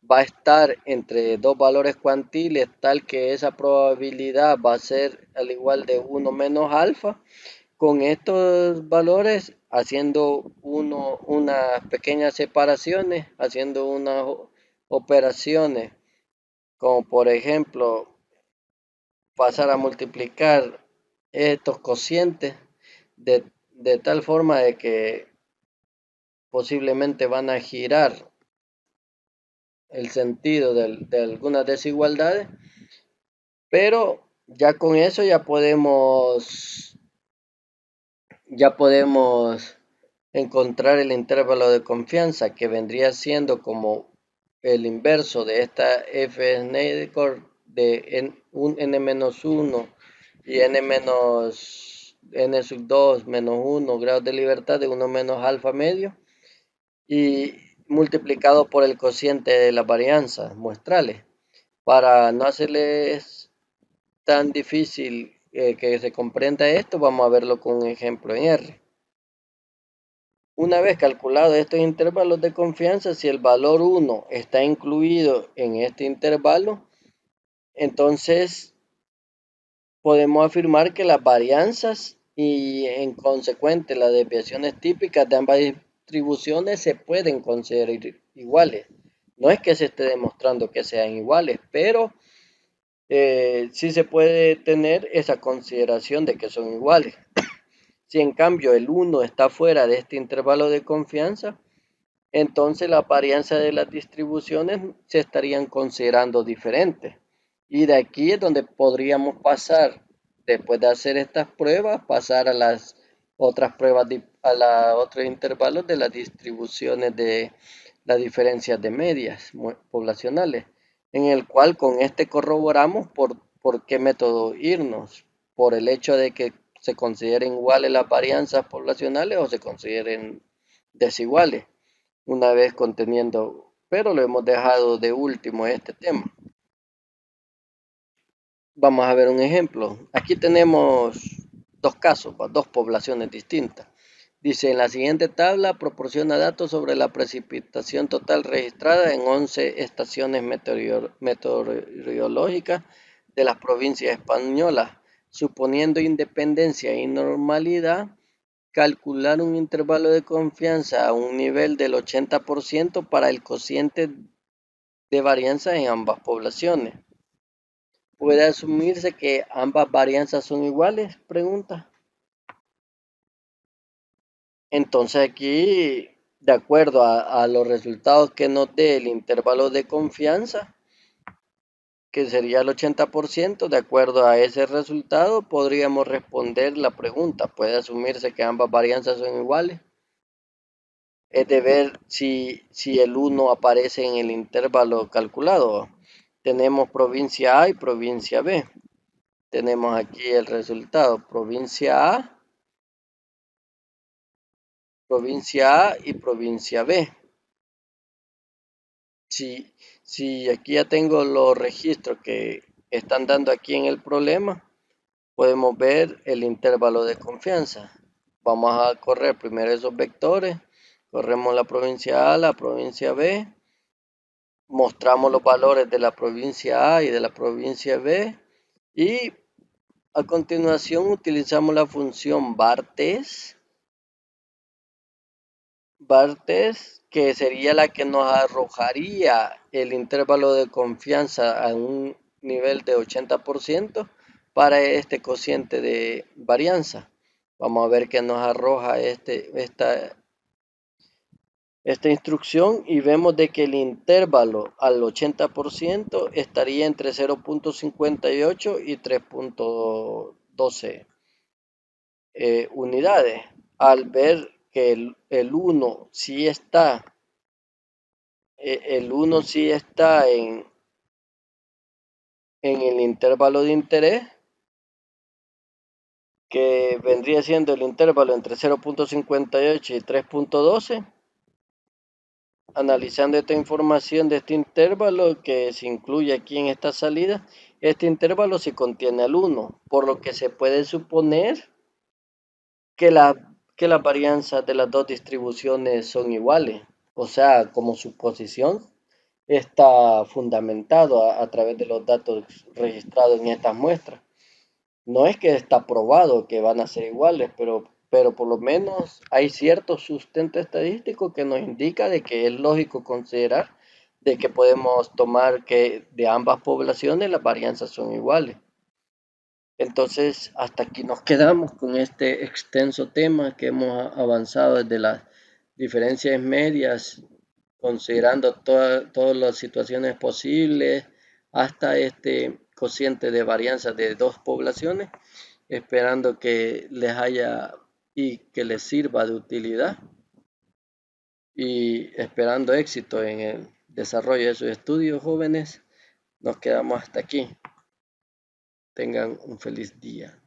[SPEAKER 1] va a estar entre dos valores cuantiles tal que esa probabilidad va a ser al igual de 1 menos alfa. Con estos valores, haciendo unas pequeñas separaciones, haciendo unas operaciones, como por ejemplo pasar a multiplicar estos cocientes de tal forma de que posiblemente van a girar el sentido de algunas desigualdades, pero ya con eso ya podemos encontrar el intervalo de confianza que vendría siendo como el inverso de esta f Snedecor de un n-1 y n sub 2 menos 1 grados de libertad de 1 menos alfa medio y multiplicado por el cociente de las varianzas muestrales. Para no hacerles tan difícil que se comprenda esto, vamos a verlo con un ejemplo en R. Una vez calculados estos intervalos de confianza, si el valor 1 está incluido en este intervalo, entonces podemos afirmar que las varianzas y en consecuente las desviaciones típicas de ambas distribuciones se pueden considerar iguales. No es que se esté demostrando que sean iguales, pero sí se puede tener esa consideración de que son iguales. Si en cambio el 1 está fuera de este intervalo de confianza, entonces la varianza de las distribuciones se estarían considerando diferentes. Y de aquí es donde podríamos pasar, después de hacer estas pruebas, pasar a las otras pruebas, a los otros intervalos de las distribuciones de las diferencias de medias poblacionales, en el cual con este corroboramos por qué método irnos, por el hecho de que se consideren iguales las varianzas poblacionales o se consideren desiguales una vez conteniendo, pero lo hemos dejado de último este tema. Vamos a ver un ejemplo. Aquí tenemos dos casos, dos poblaciones distintas. Dice, en la siguiente tabla proporciona datos sobre la precipitación total registrada en 11 estaciones meteorológicas de las provincias españolas, suponiendo independencia y normalidad. Calcular un intervalo de confianza a un nivel del 80% para el cociente de varianza en ambas poblaciones. ¿Puede asumirse que ambas varianzas son iguales? Pregunta. Entonces aquí, de acuerdo a los resultados que nos dé el intervalo de confianza, que sería el 80%, de acuerdo a ese resultado podríamos responder la pregunta. ¿Puede asumirse que ambas varianzas son iguales? Es de ver si el 1 aparece en el intervalo calculado. Tenemos provincia A y provincia B. Tenemos aquí el resultado. Provincia A y provincia B. Si aquí ya tengo los registros que están dando aquí en el problema, podemos ver el intervalo de confianza. Vamos a correr primero esos vectores. Corremos la provincia A, la provincia B. Mostramos los valores de la provincia A y de la provincia B y a continuación utilizamos la función Barthes, que sería la que nos arrojaría el intervalo de confianza a un nivel de 80% para este cociente de varianza. Vamos a ver qué nos arroja esta instrucción y vemos de que el intervalo al 80% estaría entre 0.58 y 3.12 unidades. Al ver que el 1 sí está, en el intervalo de interés, que vendría siendo el intervalo entre 0.58 y 3.12. Analizando esta información de este intervalo que se incluye aquí en esta salida, este intervalo se contiene al 1, por lo que se puede suponer que, que las varianzas de las dos distribuciones son iguales. O sea, como suposición, está fundamentado a través de los datos registrados en estas muestras. No es que está probado que van a ser iguales, pero por lo menos hay cierto sustento estadístico que nos indica de que es lógico considerar de que podemos tomar que de ambas poblaciones las varianzas son iguales. Entonces, hasta aquí nos quedamos con este extenso tema que hemos avanzado desde las diferencias medias, considerando todas las situaciones posibles, hasta este cociente de varianza de dos poblaciones, esperando que les haya y que les sirva de utilidad y esperando éxito en el desarrollo de sus estudios, jóvenes. Nos quedamos hasta aquí. Tengan un feliz día.